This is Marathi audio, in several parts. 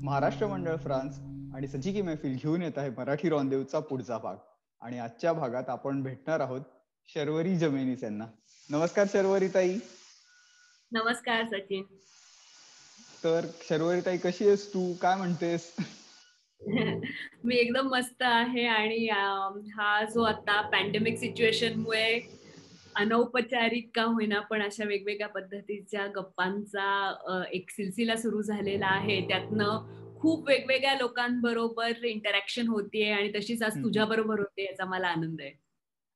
महाराष्ट्र मंडळ फ्रान्स आणि सची की मैफिल घेऊन येत आहे मराठी रॉनदेवचा पुढचा भाग. आणि आजच्या भागात आपण भेटणार आहोत शर्वरी जमेनीस यांना. नमस्कार शर्वरी ताई. नमस्कार सचिन. तर शर्वरी ताई, कशी आहेस तू? काय म्हणतेस? मी एकदम मस्त आहे. आणि हा जो आता पॅन्डेमिक सिच्युएशनमुळे अनौपचारिक का होईना पण अशा वेगवेगळ्या पद्धतीच्या गप्पांचा एक सिलसिला सुरू झालेला आहे. त्यातनं खूप वेगवेगळ्या लोकांबरोबर इंटरॅक्शन होतीये आणि तशीच आज तुझ्या बरोबर होते, याचा मला आनंद आहे.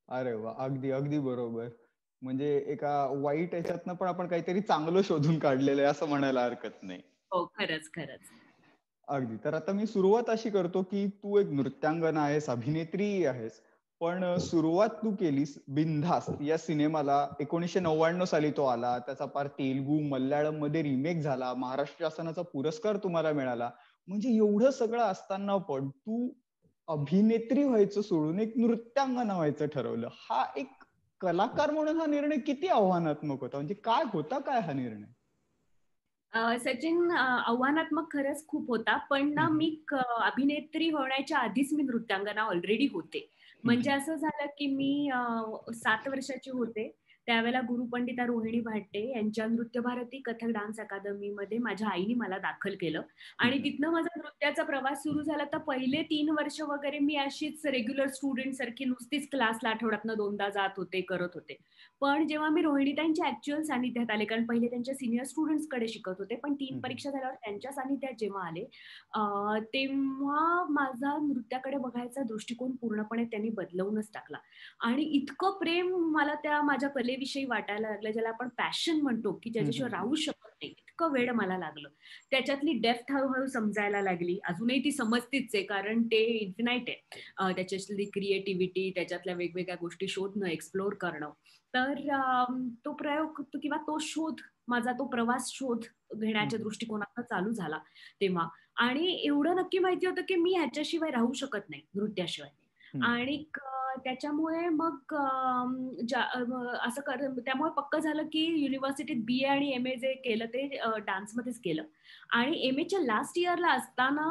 अरे वा, अगदी अगदी बरोबर. म्हणजे एका वाईट याच्यातनं पण आपण काहीतरी चांगलं शोधून काढलेलं आहे असं म्हणायला हरकत नाही. हो, खरंच खरंच. अगदी. तर आता मी सुरुवात अशी करतो की तू एक नृत्यांगना आहेस, अभिनेत्री आहेस, पण सुरुवात तू केलीस बिनधास्त या सिनेमाला. 1999 साली तो आला. त्याचा पार तेलुगू, मल्याळम मध्ये रिमेक झाला. महाराष्ट्र शासनाचा पुरस्कार तुम्हाला मिळाला. म्हणजे एवढं सगळं असताना पण तू अभिनेत्री व्हायचं सोडून एक नृत्यांगना व्हायचं ठरवलं. हा एक कलाकार म्हणून हा निर्णय किती आव्हानात्मक होता? म्हणजे काय होता काय हा निर्णय? सचिन, आव्हानात्मक खरंच खूप होता. पण ना, मी अभिनेत्री होण्याच्या आधीच मी नृत्यांगना ऑलरेडी होते. म्हणजे असं झालं की मी 7 वर्षाची होते त्यावेळेला गुरुपंडिता रोहिणी भाटे यांच्या नृत्य भारती कथक डान्स अकादमीमध्ये माझ्या आईने मला दाखल केलं. आणि तिथनं माझा नृत्याचा प्रवास सुरू झाला. तर पहिले 3 वर्ष वगैरे मी अशीच रेग्युलर स्टुडंट सारखी नुसतीच क्लासला आठवड्यातनं 2दा जात होते, करत होते. पण जेव्हा मी रोहिणीताईंच्या ऍक्च्युअल सानिध्यात आले, कारण पहिले त्यांच्या सिनियर स्टुडंट्स कडे शिकत होते, पण 3 परीक्षा झाल्यावर त्यांच्या सानिध्यात जेव्हा आले, तेव्हा माझा नृत्याकडे बघायचा दृष्टिकोन पूर्णपणे त्यांनी बदलवूनच टाकला. आणि इतकं प्रेम मला त्या माझ्या कलेविषयी वाटायला लागलं, ज्याला आपण पॅशन म्हणतो, की ज्याच्याशिवाय राहू शकत नाही, इतकं वेड मला लागलं. त्याच्यातली डेप्थ हळूहळू समजायला लागली. अजूनही ती समजतीच आहे, कारण ते इन्फिनाइट आहे. त्याच्यातली क्रिएटिव्हिटी, त्याच्यातल्या वेगवेगळ्या गोष्टी शोधणं, एक्सप्लोर करणं. तर तो प्रयोग किंवा तो शोध, माझा तो प्रवास शोध घेण्याच्या दृष्टिकोनातून चालू झाला तेव्हा. आणि एवढं नक्की माहिती होतं की मी ह्याच्याशिवाय राहू शकत नाही, नृत्याशिवाय. आणि त्याच्यामुळे मग असं त्यामुळे पक्क झालं की युनिव्हर्सिटीत BA आणि MA जे केलं ते डान्समध्येच केलं. आणि MAच्या लास्ट इयरला असताना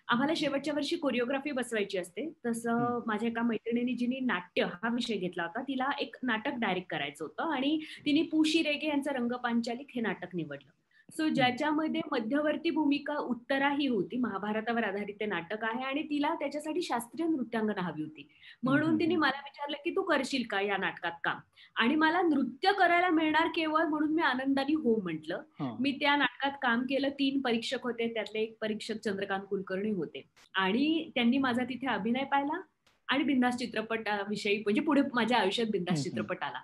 आम्हाला शेवटच्या वर्षी कोरिओग्राफी बसवायची असते. तसं माझ्या एका मैत्रिणीने, जिने नाट्य हा विषय घेतला होता, तिला एक नाटक डायरेक्ट करायचं होतं आणि तिने पुशी रेगे यांचं रंगपांचालिक हे नाटक निवडलं. सो ज्याच्यामध्ये मध्यवर्ती भूमिका उत्तरा ही होती. महाभारतावर आधारित ते नाटक आहे आणि तिला त्याच्यासाठी शास्त्रीय नृत्यांगना हवी होती. म्हणून तिने मला विचारलं की तू करशील का या नाटकात काम. आणि मला नृत्य करायला मिळणार केवळ, म्हणून मी आनंदाने हो म्हटलं. मी त्या नाटकात काम केलं. 3 परीक्षक होते, त्यातले एक परीक्षक चंद्रकांत कुलकर्णी होते. आणि त्यांनी माझा तिथे अभिनय पाहिला आणि बिनधास्त चित्रपटाविषयी, म्हणजे पुढे माझ्या आयुष्यात बिनधास्त चित्रपट आला.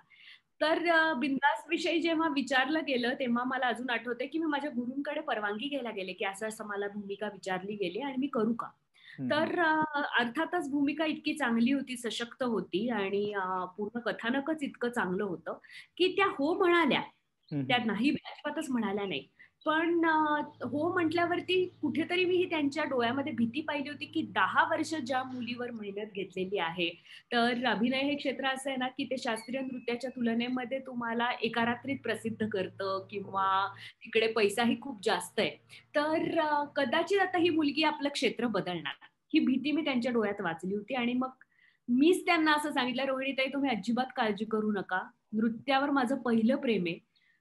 तर बिनधास्त विषयी जेव्हा विचारलं गेलं, तेव्हा मला अजून आठवतंय की मी माझ्या गुरूंकडे परवानगी घ्यायला गेले की असं असं मला भूमिका विचारली गेली आणि मी करू का. तर अर्थातच भूमिका इतकी चांगली होती, सशक्त होती आणि पूर्ण कथानकच इतकं चांगलं होतं की त्या हो म्हणाल्या. त्या नाही अजिबातच म्हणाल्या नाही. पण हो म्हटल्यावरती कुठेतरी मी त्यांच्या डोळ्यामध्ये भीती पाहिली होती की 10 वर्ष ज्या मुलीवर मेहनत घेतलेली आहे. तर अभिनय हे क्षेत्र असं आहे ना की ते शास्त्रीय नृत्याच्या तुलनेमध्ये तुम्हाला एका रात्रीत प्रसिद्ध करतं किंवा तिकडे पैसाही खूप जास्त आहे. तर कदाचित आता ही मुलगी आपलं क्षेत्र बदलणार, ही भीती मी त्यांच्या डोळ्यात वाचली होती. आणि मग मीच त्यांना असं सांगितलं, रोहिणीताई तुम्ही अजिबात काळजी करू नका, नृत्यावर माझं पहिलं प्रेम आहे.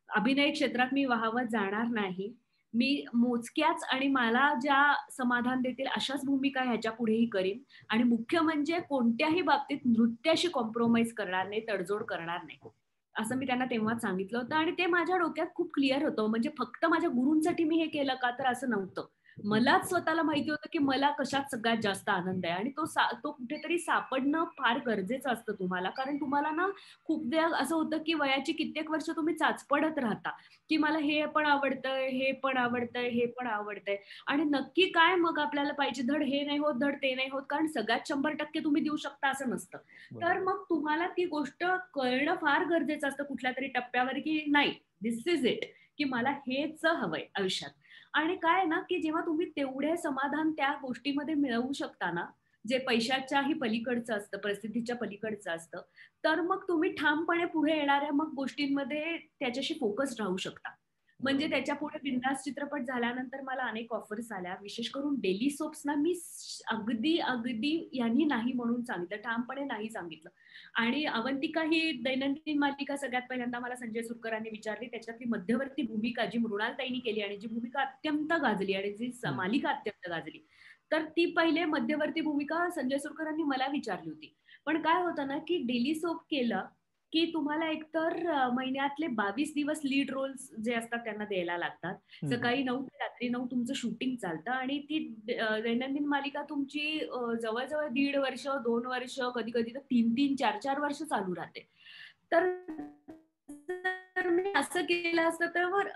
अभिनय क्षेत्रात मी वाहवत जाणार नाही. मी मोजक्याच आणि मला ज्या समाधान देतील अशाच भूमिका ह्याच्या पुढेही करीन. आणि मुख्य म्हणजे कोणत्याही बाबतीत नृत्याशी कॉम्प्रोमाइज करणार नाही, तडजोड करणार नाही, असं मी त्यांना तेव्हाच सांगितलं होतं. आणि ते माझ्या डोक्यात खूप क्लिअर होतं. म्हणजे फक्त माझ्या गुरूंसाठी मी हे केलं का, तर असं नव्हतं. मलाच स्वतःला माहिती होतं की मला कशात सगळ्यात जास्त आनंद आहे. आणि तो कुठेतरी सापडणं फार गरजेचं असतं तुम्हाला. कारण तुम्हाला ना खूप वेळा असं होतं की वयाची कित्येक वर्ष तुम्ही चाचपडत राहता की मला हे पण आवडतंय, हे पण आवडतंय, हे पण आवडतंय. आणि नक्की काय मग आपल्याला पाहिजे, धड हे नाही होत, धड ते नाही होत, कारण सगळ्यात 100% तुम्ही देऊ शकता असं नसतं. तर मग तुम्हाला ती गोष्ट कळणं फार गरजेचं असतं कुठल्या तरी टप्प्यावर की नाही, दिस इज इट, की मला हेच हवंय आयुष्यात. आणि काय ना की जेव्हा तुम्ही तेवढे समाधान त्या गोष्टीमध्ये मिळवू शकता ना, जे पैशाच्याही पलीकडचं असतं, प्रसिद्धीच्या पलीकडचं असतं, तर मग तुम्ही ठामपणे पुढे येणाऱ्या मग गोष्टींमध्ये त्याच्याशी फोकस राहू शकता. म्हणजे त्याच्या पुढे बिंदास चित्रपट झाल्यानंतर मला अनेक ऑफर्स आल्या. विशेष करून डेली सोप्सना मी अगदी अगदी यांनी नाही म्हणून सांगितलं, ठामपणे नाही सांगितलं. आणि अवंतिका ही दैनंदिन मालिका सगळ्यात पहिल्यांदा मला संजय सुरकरांनी विचारली. त्याच्यातली मध्यवर्ती भूमिका जी मृणालताईंनी केली आणि जी भूमिका अत्यंत गाजली आणि जी मालिका अत्यंत गाजली, तर ती पहिले मध्यवर्ती भूमिका संजय सुरकरांनी मला विचारली होती. पण काय होतं ना, की डेली सोप केलं की तुम्हाला एकतर महिन्यातले 22 दिवस लीड रोल्स जे असतात त्यांना द्यायला लागतात. सकाळी 9 ते रात्री 9 तुमचं शूटिंग चालतं आणि ती दैनंदिन मालिका तुमची जवळजवळ 1.5 वर्ष, 2 वर्ष, कधी कधी तर 3-3, 4-4 वर्ष चालू राहते. तर मी असं केलं असतं तर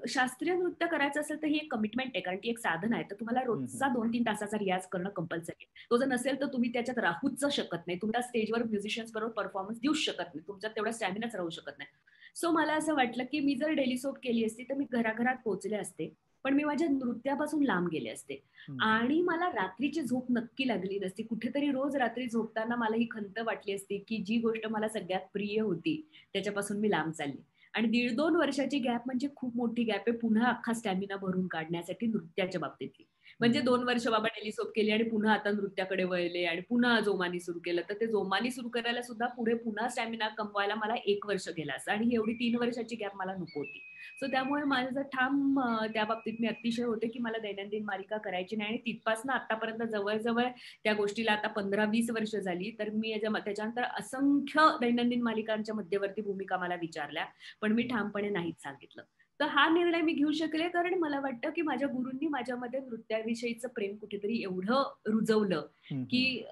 शास्त्रीय नृत्य करायचं असेल तर ही एक कमिटमेंट आहे, कारण ती एक साधन आहे. तर तुम्हाला रोजचा 2-3 तासाचा रियाज करणं कंपल्सरी. तो जर नसेल तर तुम्ही त्याच्यात राहूच शकत नाही. तुमच्या स्टेजवर म्युझिशियन्स बरोबर परफॉर्मन्स देऊच शकत नाही. तुमच्यात तेवढा स्टॅमिनाच राहू शकत नाही. सो मला असं वाटलं की मी जर डेली सोप केली असती तर मी घराघरात पोहोचले असते, पण मी माझ्या नृत्यापासून लांब गेले असते आणि मला रात्रीची झोप नक्की लागली नसती. कुठेतरी रोज रात्री झोपताना मला ही खंत वाटली असती की जी गोष्ट मला सगळ्यात प्रिय होती त्याच्यापासून मी लांब चालली. आणि 1.5-2 वर्षाची गॅप म्हणजे खूप मोठी गॅप आहे पुन्हा अख्खा स्टॅमिना भरून काढण्यासाठी नृत्याच्या बाबतीतली. म्हणजे 2 वर्ष बाबा डेली सोप केली आणि पुन्हा आता नृत्याकडे वळले आणि पुन्हा जोमानी सुरू केलं. तर ते जोमानी सुरू करायला सुद्धा पुढे पुन्हा स्टॅमिना कमवायला मला 1 वर्ष गेला असं, आणि एवढी 3 वर्षाची गॅप मला नको होती. सो त्यामुळे माझं ठाम त्या बाबतीत मी अतिशय होते की मला दैनंदिन मालिका करायची नाही. आणि तिथपासून आतापर्यंत जवळजवळ त्या गोष्टीला आता 15-20 वर्ष झाली. तर मी त्याच्यानंतर असंख्य दैनंदिन मालिकांच्या मध्यवर्ती भूमिका मला विचारल्या, पण मी ठामपणे नाहीच सांगितलं. तर हा निर्णय मी घेऊ शकले कारण मला वाटतं की माझ्या गुरूंनी माझ्यामध्ये नृत्याविषयीचं प्रेम कुठेतरी एवढं रुजवलं की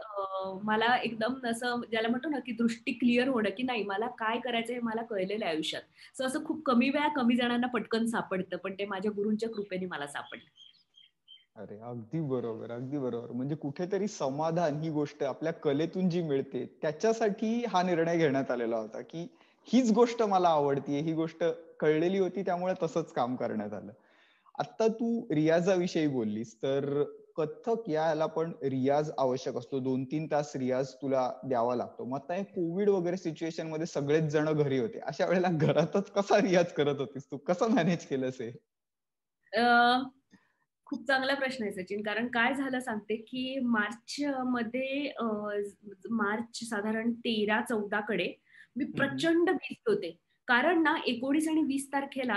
मला एकदम असं ज्याला म्हणतो ना की दृष्टी क्लिअर होणं, की नाही मला काय करायचं हे मला कळलेलं आहे आयुष्यात. सो असं खूप कमी वेळा कमी जणांना पटकन सापडतं, पण ते माझ्या गुरूंच्या कृपेने मला सापडलं. अरे अगदी बरोबर, अगदी बरोबर. म्हणजे कुठेतरी समाधान ही गोष्ट आपल्या कलेतून जी मिळते त्याच्यासाठी हा निर्णय घेण्यात आलेला होता की हीच गोष्ट मला आवडतीये, ही गोष्ट कळलेली होती त्यामुळे तसंच काम करण्यात आलं. आता तू रियाजाविषयी बोललीस तर कथ्थक याला पण रियाज आवश्यक असतो. 2-3 तास रियाज तुला द्यावा लागतो. मग आता कोविड वगैरे सिच्युएशन मध्ये सगळेच जण घरी होते. अशा वेळेला घरातच कसा रियाज करत होतीस तू? कसं मॅनेज केलंस हे? खूप चांगला प्रश्न आहे सचिन. कारण काय झालं सांगते की मार्च मध्ये मार्च साधारण 13-14 कडे मी प्रचंड बिझी होते. कारण ना 19 आणि 20 तारखेला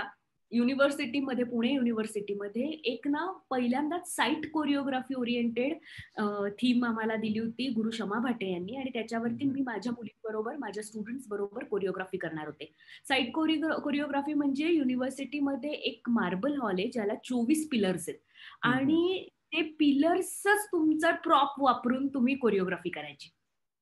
युनिव्हर्सिटीमध्ये, पुणे युनिव्हर्सिटीमध्ये एक ना पहिल्यांदाच साईट कोरिओग्राफी ओरिएंटेड थीम आम्हाला दिली होती गुरु शमा भाटे यांनी, आणि त्याच्यावरती मी माझ्या मुलींबरोबर, माझ्या स्टुडंट्स बरोबर कोरिओग्राफी करणार होते. साईट कोरिओग्राफी म्हणजे युनिव्हर्सिटीमध्ये एक मार्बल हॉल आहे ज्याला 24 पिलर्स आहेत आणि ते पिलर्सच तुमचा प्रॉप वापरून तुम्ही कोरिओग्राफी करायची.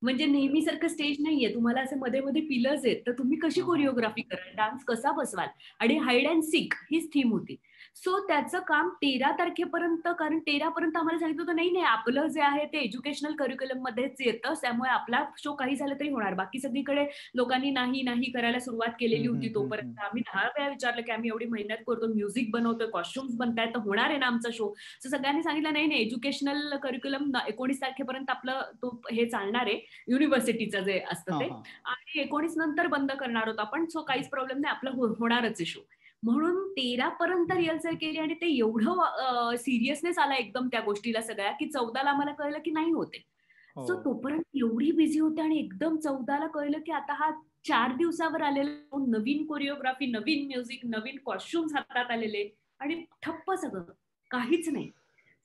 म्हणजे नेहमीसारखं स्टेज नाहीये, तुम्हाला असं मध्ये मध्ये पिलर्स आहेत, तर तुम्ही कशी कोरिओग्राफी कराल, डान्स कसा बसवाल, आणि हाईड अँड सीक हीच थीम होती. सो त्याचं काम 13 तारखेपर्यंत, कारण 13 पर्यंत आम्हाला सांगितलं होतं नाही नाही आपलं जे आहे ते एज्युकेशनल करिक्युलम मध्येच येतं, त्यामुळे आपला शो काही झालं तरी होणार. बाकी सगळीकडे लोकांनी नाही नाही करायला सुरुवात केलेली होती. तोपर्यंत आम्ही 10 वेळा विचारलं की आम्ही एवढी मेहनत करतो, म्युझिक बनवतोय, कॉस्ट्युम्स बनतायत, तर होणार आहे ना आमचा शो. सो सगळ्यांनी सांगितलं नाही नाही एज्युकेशनल करिक्युलम 19 तारखेपर्यंत आपलं तो हे चालणार आहे, युनिव्हर्सिटीचं जे असतं ते, आणि 19 नंतर बंद करणार होतो आपण. सो काहीच प्रॉब्लेम नाही, आपलं होणारच आहे शो. म्हणून 13 पर्यंत रिहर्सल केली आणि ते एवढं सिरियसनेस आला एकदम त्या गोष्टीला सगळ्या की 14ला आम्हाला कळलं की नाही होते. सो तोपर्यंत एवढी बिझी होते आणि एकदम 14ला कळलं की आता हा 4 दिवसावर आलेला नवीन कोरिओग्राफी, नवीन म्युझिक, नवीन कॉस्ट्युम्स हातात आलेले आणि ठप्प सगळं, काहीच नाही.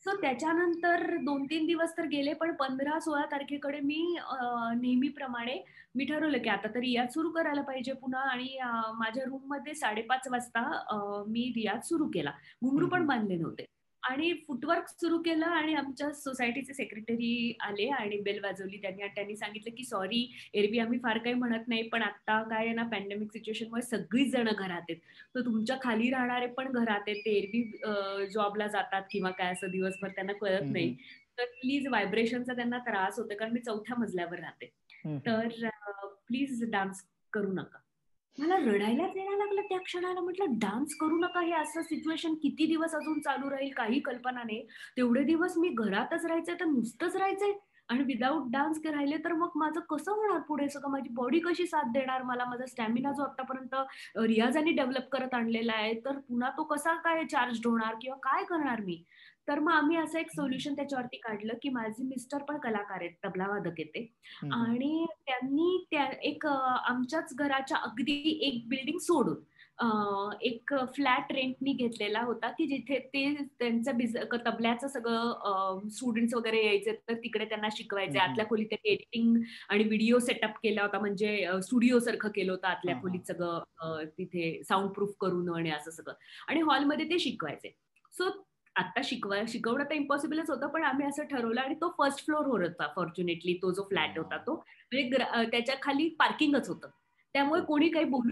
सो त्याच्यानंतर 2-3 दिवस तर गेले, पण 15-16 तारखेकडे मी नेहमीप्रमाणे मी ठरवलं की आता तर रियाज सुरू करायला पाहिजे पुन्हा. आणि माझ्या रूम मध्ये 5:30 वाजता मी रियाज सुरू केला. घुंगरू पण बांधले नव्हते आणि फुटवर्क सुरू केलं. आणि आमच्या सोसायटीचे सेक्रेटरी आले आणि बेल वाजवली त्यांनी, आणि त्यांनी सांगितलं की सॉरी, एरवी आम्ही फार काही म्हणत नाही, पण आता काय आहे ना, पॅन्डेमिक सिच्युएशनमुळे सगळीच जण घरात आहेत, तर तुमच्या खाली राहणारे पण घरात आहेत, ते एरवी जॉबला जातात किंवा काय असं दिवसभर त्यांना कळत नाही, तर प्लीज, व्हायब्रेशनचा त्यांना त्रास होतो कारण मी 4थ्या मजल्यावर राहते, तर प्लीज डान्स करू नका. मला रडायलाच यायला लागलं त्या क्षणाला. म्हटलं डान्स करू नका, हे असं सिच्युएशन किती दिवस अजून चालू राहील काही कल्पना नाही. तेवढे दिवस मी घरातच राहायचंय तर नुसतंच राहायचंय, आणि विदाऊट डान्स राहिले तर मग माझं कसं होणार पुढे सगळं, माझी बॉडी कशी साथ देणार मला, माझा स्टॅमिना जो आतापर्यंत रियाजाने डेव्हलप करत आणलेला आहे, तर पुन्हा तो कसा काय चार्ज होणार किंवा काय करणार मी. तर मग आम्ही असं एक सोल्युशन त्याच्यावरती काढलं, की माझे मिस्टर पण कलाकार आहेत, तबलावादक आहेत ते. आणि त्यांनी त्या एक आमच्याच घराच्या अगदी एक बिल्डिंग सोडून एक फ्लॅट रेंटनी घेतलेला होता, की जिथे ते त्यांचं तबल्याचं सगळं स्टुडंट्स वगैरे यायचे, तर तिकडे त्यांना शिकवायचे. आतल्या खोलीत त्यांनी एडिटिंग आणि व्हिडिओ सेटअप केला होता, म्हणजे स्टुडिओ सारखं केलं होतं आतल्या खोलीत सगळं, तिथे साऊंड प्रूफ करून आणि असं सगळं. आणि हॉलमध्ये ते शिकवायचे. सो आता शिकवणं तर इम्पॉसिबलच होतं, पण आम्ही असं ठरवलं आणि तो फर्स्ट फ्लोअरवर होता फॉर्च्युनेटली तो जो फ्लॅट होता तो. म्हणजे त्याच्या खाली पार्किंगच होतं. त्यामुळे कोणी काही बोलू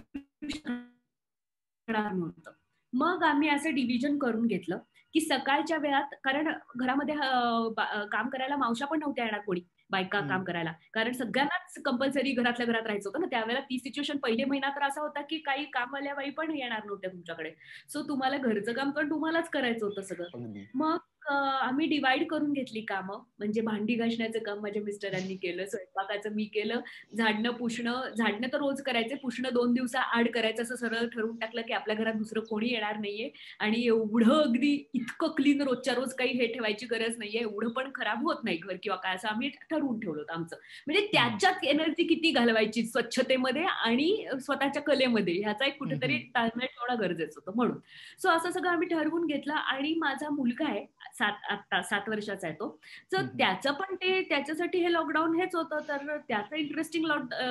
नव्हतं. मग आम्ही असं डिव्हिजन करून घेतलं, की सकाळच्या वेळात, कारण घरामध्ये काम करायला मावशा पण नव्हत्या येणार कोणी, बायका काम करायला. कारण सगळ्यांनाच कंपल्सरी घरातल्या घरात राहायचं होतं ना. त्यावेळेला ती सिच्युएशन पहिले महिना तर असा होता, की काही कामवाल्या बाई पण येणार नव्हत्या तुमच्याकडे. सो तुम्हाला घरचं काम पण तुम्हालाच करायचं होतं सगळं. मग आम्ही डिव्हाइड करून घेतली कामं. म्हणजे भांडी घासण्याचं काम माझ्या मिस्टरांनी केलं, स्वयंपाकाचं मी केलं, झाडणं तर रोज करायचे, पुसणं 2 दिवसाआड करायचं असं सरळ ठरवून टाकलं, की आपल्या घरात दुसरं कोणी येणार नाहीये आणि एवढं अगदी इतकं क्लीन रोजच्या रोज काही हे ठेवायची गरज नाहीये, एवढं पण खराब होत नाही घर किंवा काय, असं आम्ही ठरवून ठेवलं होतं आमचं. म्हणजे त्याच्यात एनर्जी किती घालवायची स्वच्छतेमध्ये आणि स्वतःच्या कलेमध्ये, ह्याचा एक कुठेतरी ताळमेळ ठेवणं गरजेचं होतं म्हणून. सो असं सगळं आम्ही ठरवून घेतलं. आणि माझा मुलगा आहे, आता 7 वर्षाचा आहे तो. तर त्याचं पण ते त्याच्यासाठी हे लॉकडाऊन हेच होतं, तर त्याचं इंटरेस्टिंग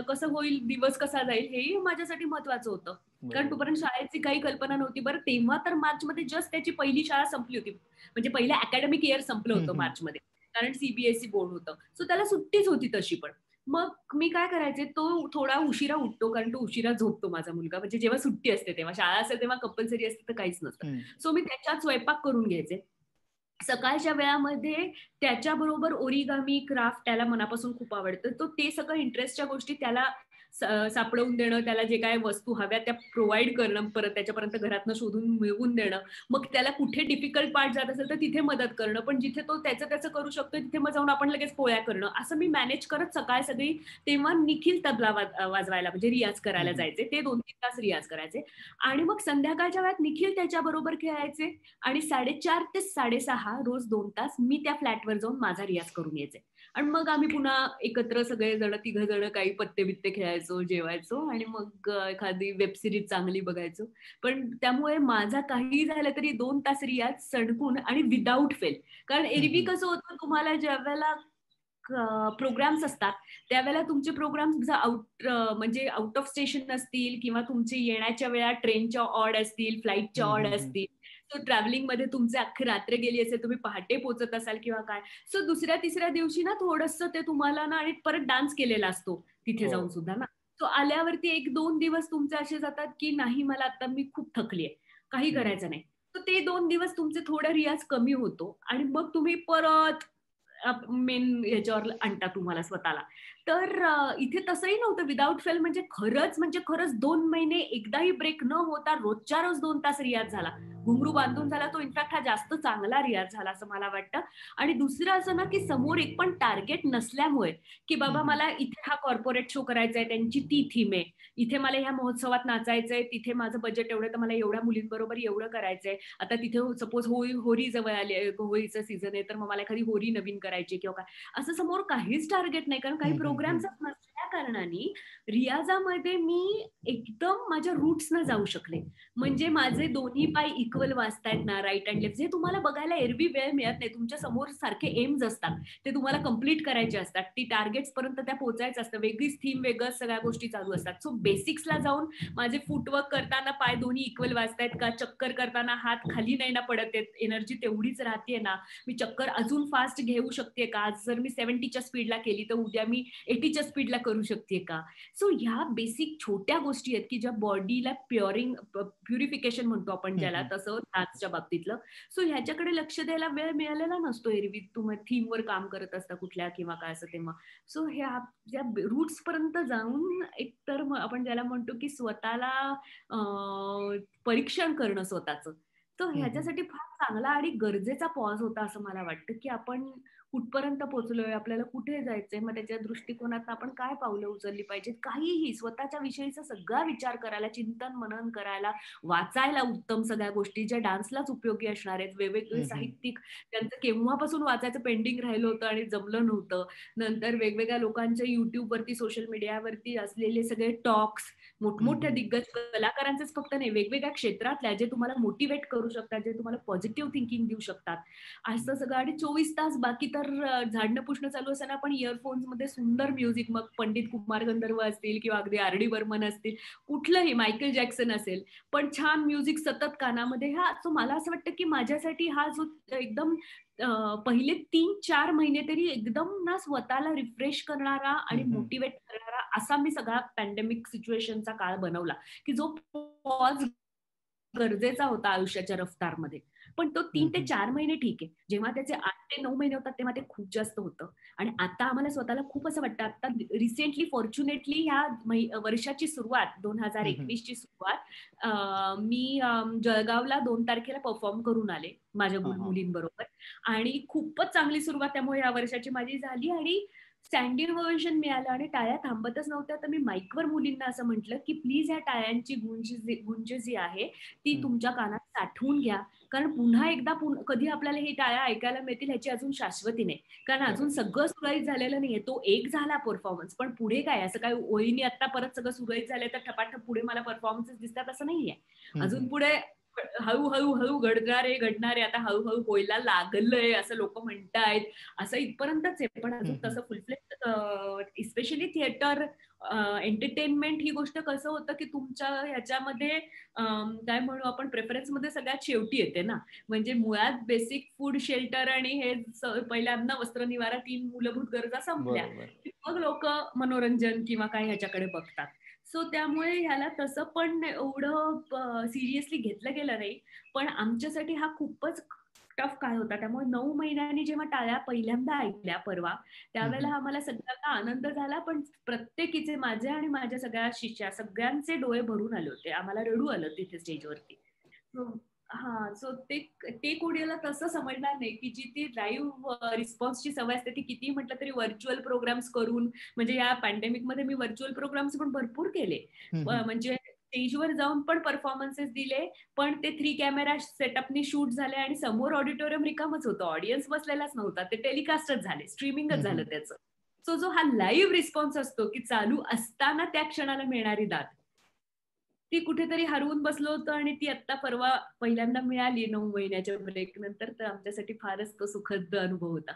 कसं होईल, दिवस कसा जाईल, हेही माझ्यासाठी महत्वाचं होतं. कारण तोपर्यंत शाळेची काही कल्पना नव्हती. बरं तेव्हा तर मार्चमध्ये जस्ट त्याची पहिली शाळा संपली होती, म्हणजे पहिलं अकॅडमिक इयर संपलं होतं मार्चमध्ये, कारण सीबीएसई बोर्ड होतं. सो त्याला सुट्टीच होती तशी पण. मग मी काय करायचे, तो थोडा उशिरा उठतो, कारण तो उशिरा झोपतो माझा मुलगा, म्हणजे जेव्हा सुट्टी असते तेव्हा. शाळा असेल तेव्हा कंपल्सरी असते तर काहीच नसतं. सो मी त्याच्यात स्वयंपाक करून घ्यायचे. सकाळच्या वेळामध्ये त्याच्याबरोबर ओरिगामी, क्राफ्ट त्याला मनापासून खूप आवडतं. तो ते सगळं इंटरेस्टच्या गोष्टी त्याला सापडवून देणं, त्याला जे काय वस्तू हव्या त्या प्रोव्हाइड करणं, परत त्याच्यापर्यंत घरातनं शोधून मिळवून देणं. मग त्याला कुठे डिफिकल्ट पार्ट जात असेल तर तिथे मदत करणं, पण जिथे तो त्याचं करू शकतो तिथे मग जाऊन आपण लगेच पोळ्या करणं, असं मी मॅनेज करत सकाळ सगळी. तेव्हा निखिल तबला वाजवायला, म्हणजे रियाज करायला जायचे. ते 2-3 तास रियाज करायचे. आणि मग संध्याकाळच्या वेळात निखिल त्याच्याबरोबर खेळायचे. आणि 4:30 ते 6:30 रोज 2 तास मी त्या फ्लॅटवर जाऊन माझा रियाज करून यायचे. आणि मग आम्ही पुन्हा एकत्र सगळे जण, 3 जण काही पत्ते बित्ते खेळायचो, जेवायचो आणि मग एखादी वेब सिरीज चांगली बघायचो. पण त्यामुळे माझा काहीही झालं तरी 2 तास रियाज सणकून आणि विदाऊट फेल. कारण एरवी कसं होतं, तुम्हाला ज्यावेळेला प्रोग्राम्स असतात त्यावेळेला तुमचे प्रोग्राम्स म्हणजे आउट ऑफ स्टेशन असतील, किंवा तुमचे येण्याच्या वेळा ट्रेनच्या ऑड असतील, फ्लाईटच्या ऑड असतील, सो ट्रॅव्हलिंग मध्ये तुमचे अख्खी रात्र गेली असेल, तुम्ही पहाटे पोहोचत असाल किंवा काय. सो दुसऱ्या तिसऱ्या दिवशी ना थोडंसं ते तुम्हाला ना, आणि परत डान्स केलेला असतो तिथे जाऊन सुद्धा ना. सो आल्यावरती 1-2 दिवस तुमचे असे जातात की नाही, मला आता मी खूप थकलीये, काही करायचं नाही. तर ते 2 दिवस तुमचे थोडा रियाज कमी होतो आणि मग तुम्ही परत मेन ह्याच्यावर आणता तुम्हाला स्वतःला. तर इथे तसंही नव्हतं, विदाऊट फेल म्हणजे खरंच 2 महिने एकदाही ब्रेक न होता रोजच्या रोज 2 तास रियाज झाला. घुंगरू बांधून झाला तो. इनफॅक्ट हा जास्त चांगला रियाज झाला असं मला वाटतं. आणि दुसरं असं ना, की समोर एक पण टार्गेट नसल्यामुळे, की बाबा मला इथे हा कॉर्पोरेट शो करायचा आहे, त्यांची ती थीम आहे. इथे मला ह्या महोत्सवात नाचायचंय, तिथे माझं बजेट एवढं, तर मला एवढ्या मुलींबरोबर एवढं करायचंय. आता तिथे सपोज होळी जवळ आली आहे, होळीचं सीझन आहे, तर मग मला एखादी होळी नवीन करायची किंवा काय. असं समोर काहीच टार्गेट नाही, कारण काही प्रोग्राम्स नसल्या कारणाने रियाजामध्ये मी एकदम माझ्या रूट्सना जाऊ शकले. म्हणजे माझे दोन्ही पाय इक्वल वाजतायत ना, राईट अँड लेफ्ट, जे तुम्हाला बघायला एरवी वेळ मिळत नाही. तुमच्या समोर सारखे एम्स असतात, ते तुम्हाला कंप्लीट करायचे असतात, ती टार्गेट्स पर्यंत त्या पोहोचायचं असतं, वेगळीच थीम, वेगळंच सगळ्या गोष्टी चालू असतात. सो बेसिक्सला जाऊन माझे फुटवर्क करताना पाय दोन्ही इक्वल वाजतायत का, चक्कर करताना हात खाली नाही ना पडत आहेत, एनर्जी तेवढीच राहते ना, मी चक्कर अजून फास्ट घेऊ शकते का, आज जर मी 70च्या स्पीडला केली तर उद्या मी 80च्या स्पीडला करू शकते का. सो ह्या बेसिक छोट्या गोष्टी आहेत की ज्या बॉडीला प्युरिफिकेशन म्हणतो आपण ज्याला, तसं डान्सच्या बाबतीतलं. सो ह्याच्याकडे लक्ष द्यायला वेळ मिळालेला नसतो एरवी, तुम्ही थीमवर काम करत असता कुठल्या किंवा काय असं तेव्हा. सो ह्या ज्या रूट्स पर्यंत जाऊन एकतर आपण ज्याला म्हणतो की स्वतःला परीक्षण करणं स्वतःचं, तर ह्याच्यासाठी फार चांगला आणि गरजेचा पॉज होता असं मला वाटतं, की आपण कुठपर्यंत पोहोचलोय, आपल्याला कुठे जायचंय, मग त्याच्या दृष्टिकोनात आपण काय पावलं उचलली पाहिजेत, काहीही स्वतःच्या विषयीचा सगळा विचार करायला, चिंतन मनन करायला, वाचायला उत्तम सगळ्या गोष्टी ज्या डान्सलाच उपयोगी असणार आहेत, वेगवेगळे साहित्यिक त्यांचं केव्हापासून वाचायचं पेंडिंग राहिलं होतं आणि जमलं नव्हतं. नंतर वेगवेगळ्या लोकांच्या युट्यूबवरती, सोशल मीडियावरती असलेले सगळे टॉक्स, मोठमोठ्या दिग्गज कलाकारांचेच फक्त नाही, वेगवेगळ्या क्षेत्रातल्या जे तुम्हाला मोटिवेट करू शकतात, जे तुम्हाला पॉझिटिव्ह थिंकिंग देऊ शकतात, असं सगळं. आणि 24 तास बाकी तर झाडणं पुसणं चालू असताना पण इयरफोन्स मध्ये सुंदर म्युझिक, मग पंडित कुमार गंधर्व असतील किंवा अगदी आर डी बर्मन असतील, कुठलंही मायकेल जॅक्सन असेल, पण छान म्युझिक सतत कानामध्ये. हा सो मला असं वाटतं की माझ्यासाठी हा जो एकदम पहिले 3-4 महिने तरी एकदम ना स्वतःला रिफ्रेश करणारा आणि मोटिवेट करणारा असा मी सगळा पॅन्डेमिक सिच्युएशनचा काळ बनवला, की जो पॉज गरजेचा होता आयुष्याच्या रफ्तारमध्ये. पण तो 3 ते 4 महिने ठीक आहे. जेव्हा त्याचे 8 ते 9 महिने होतात तेव्हा ते खूप जास्त होतं. आणि आता आम्हाला स्वतःला खूप असं वाटतं, आता रिसेंटली फॉर्च्युनेटली ह्या वर्षाची सुरुवात 2021 ची सुरुवात मी जळगावला 2 तारखेला परफॉर्म करून आले माझ्या मुलींबरोबर. आणि खूपच चांगली सुरुवात त्यामुळे या वर्षाची माझी झाली आणि स्टँडिंग ओव्हेशन मिळालं आणि टाळ्या थांबतच नव्हत्या. तर मी माईकवर मुलींना असं म्हटलं की प्लीज ह्या टाळ्यांची गुंज जी आहे ती तुमच्या कानात साठवून घ्या, कारण पुन्हा एकदा कधी आपल्याला ही टाळ्या ऐकायला मिळतील ह्याची अजून शाश्वती नाही. कारण अजून सगळं सुरळीत झालेलं नाहीये. तो एक झाला परफॉर्मन्स, पण पुढे काय, असं काय ओळीने आता परत सगळं सुरळीत झालंय तर ठपाठप पुढे मला परफॉर्मन्सेस दिसतात असं नाहीये. अजून पुढे हळूहळू घडणारे आता हळूहळू व्हायला लागलंय असं लोक म्हणतायत, असं इथपर्यंतच आहे. पण अजून तसं फुलफ्लेज स्पेशली थिएटर एंटरटेनमेंट ही गोष्ट कसं होतं की तुमच्या ह्याच्यामध्ये काय म्हणू आपण, प्रेफरन्स मध्ये सगळ्यात शेवटी येते ना. म्हणजे मुळात बेसिक फूड, शेल्टर आणि हे पहिल्या अन्न वस्त्र निवारा 3 मूलभूत गरजा संपल्या की मग लोक मनोरंजन किंवा काय ह्याच्याकडे बघतात. सो त्यामुळे ह्याला तसं पण एवढं सिरियसली घेतलं गेलं नाही. पण आमच्यासाठी हा खूपच टफ काळ होता. त्यामुळे 9 महिन्यांनी जेव्हा टाळ्या पहिल्यांदा ऐकल्या परवा, त्यावेळेला आम्हाला सगळ्यांना आनंद झाला. पण प्रत्येकीचे, माझे आणि माझ्या सगळ्या शिष्या सगळ्यांचे डोळे भरून आले होते. आम्हाला रडू आलं तिथे स्टेजवरती. हा, सो ते कोणाला तसं समजणार नाही की जी ती लाईव्ह रिस्पॉन्सची सवय असते ती किती म्हटलं तरी व्हर्च्युअल प्रोग्राम्स करून, म्हणजे या पॅन्डेमिक मध्ये मी व्हर्च्युअल प्रोग्राम्स पण भरपूर केले. म्हणजे स्टेजवर जाऊन पण परफॉर्मन्सेस दिले, पण ते 3 कॅमेरा सेटअपनी शूट झाले आणि समोर ऑडिटोरियम रिकामच होतं, ऑडियन्स बसलेलाच नव्हता, ते टेलिकास्टच झाले, स्ट्रीमिंगच झालं त्याचं. सो जो हा लाईव्ह रिस्पॉन्स असतो की चालू असताना त्या क्षणाला मिळणारी दाद, ती कुठेतरी हरवून बसलो होतो आणि ती आता परवा पहिल्यांदा मिळाली 9 महिन्याच्या ब्रेक नंतर. तर आमच्यासाठी फारच तो सुखद अनुभव होता.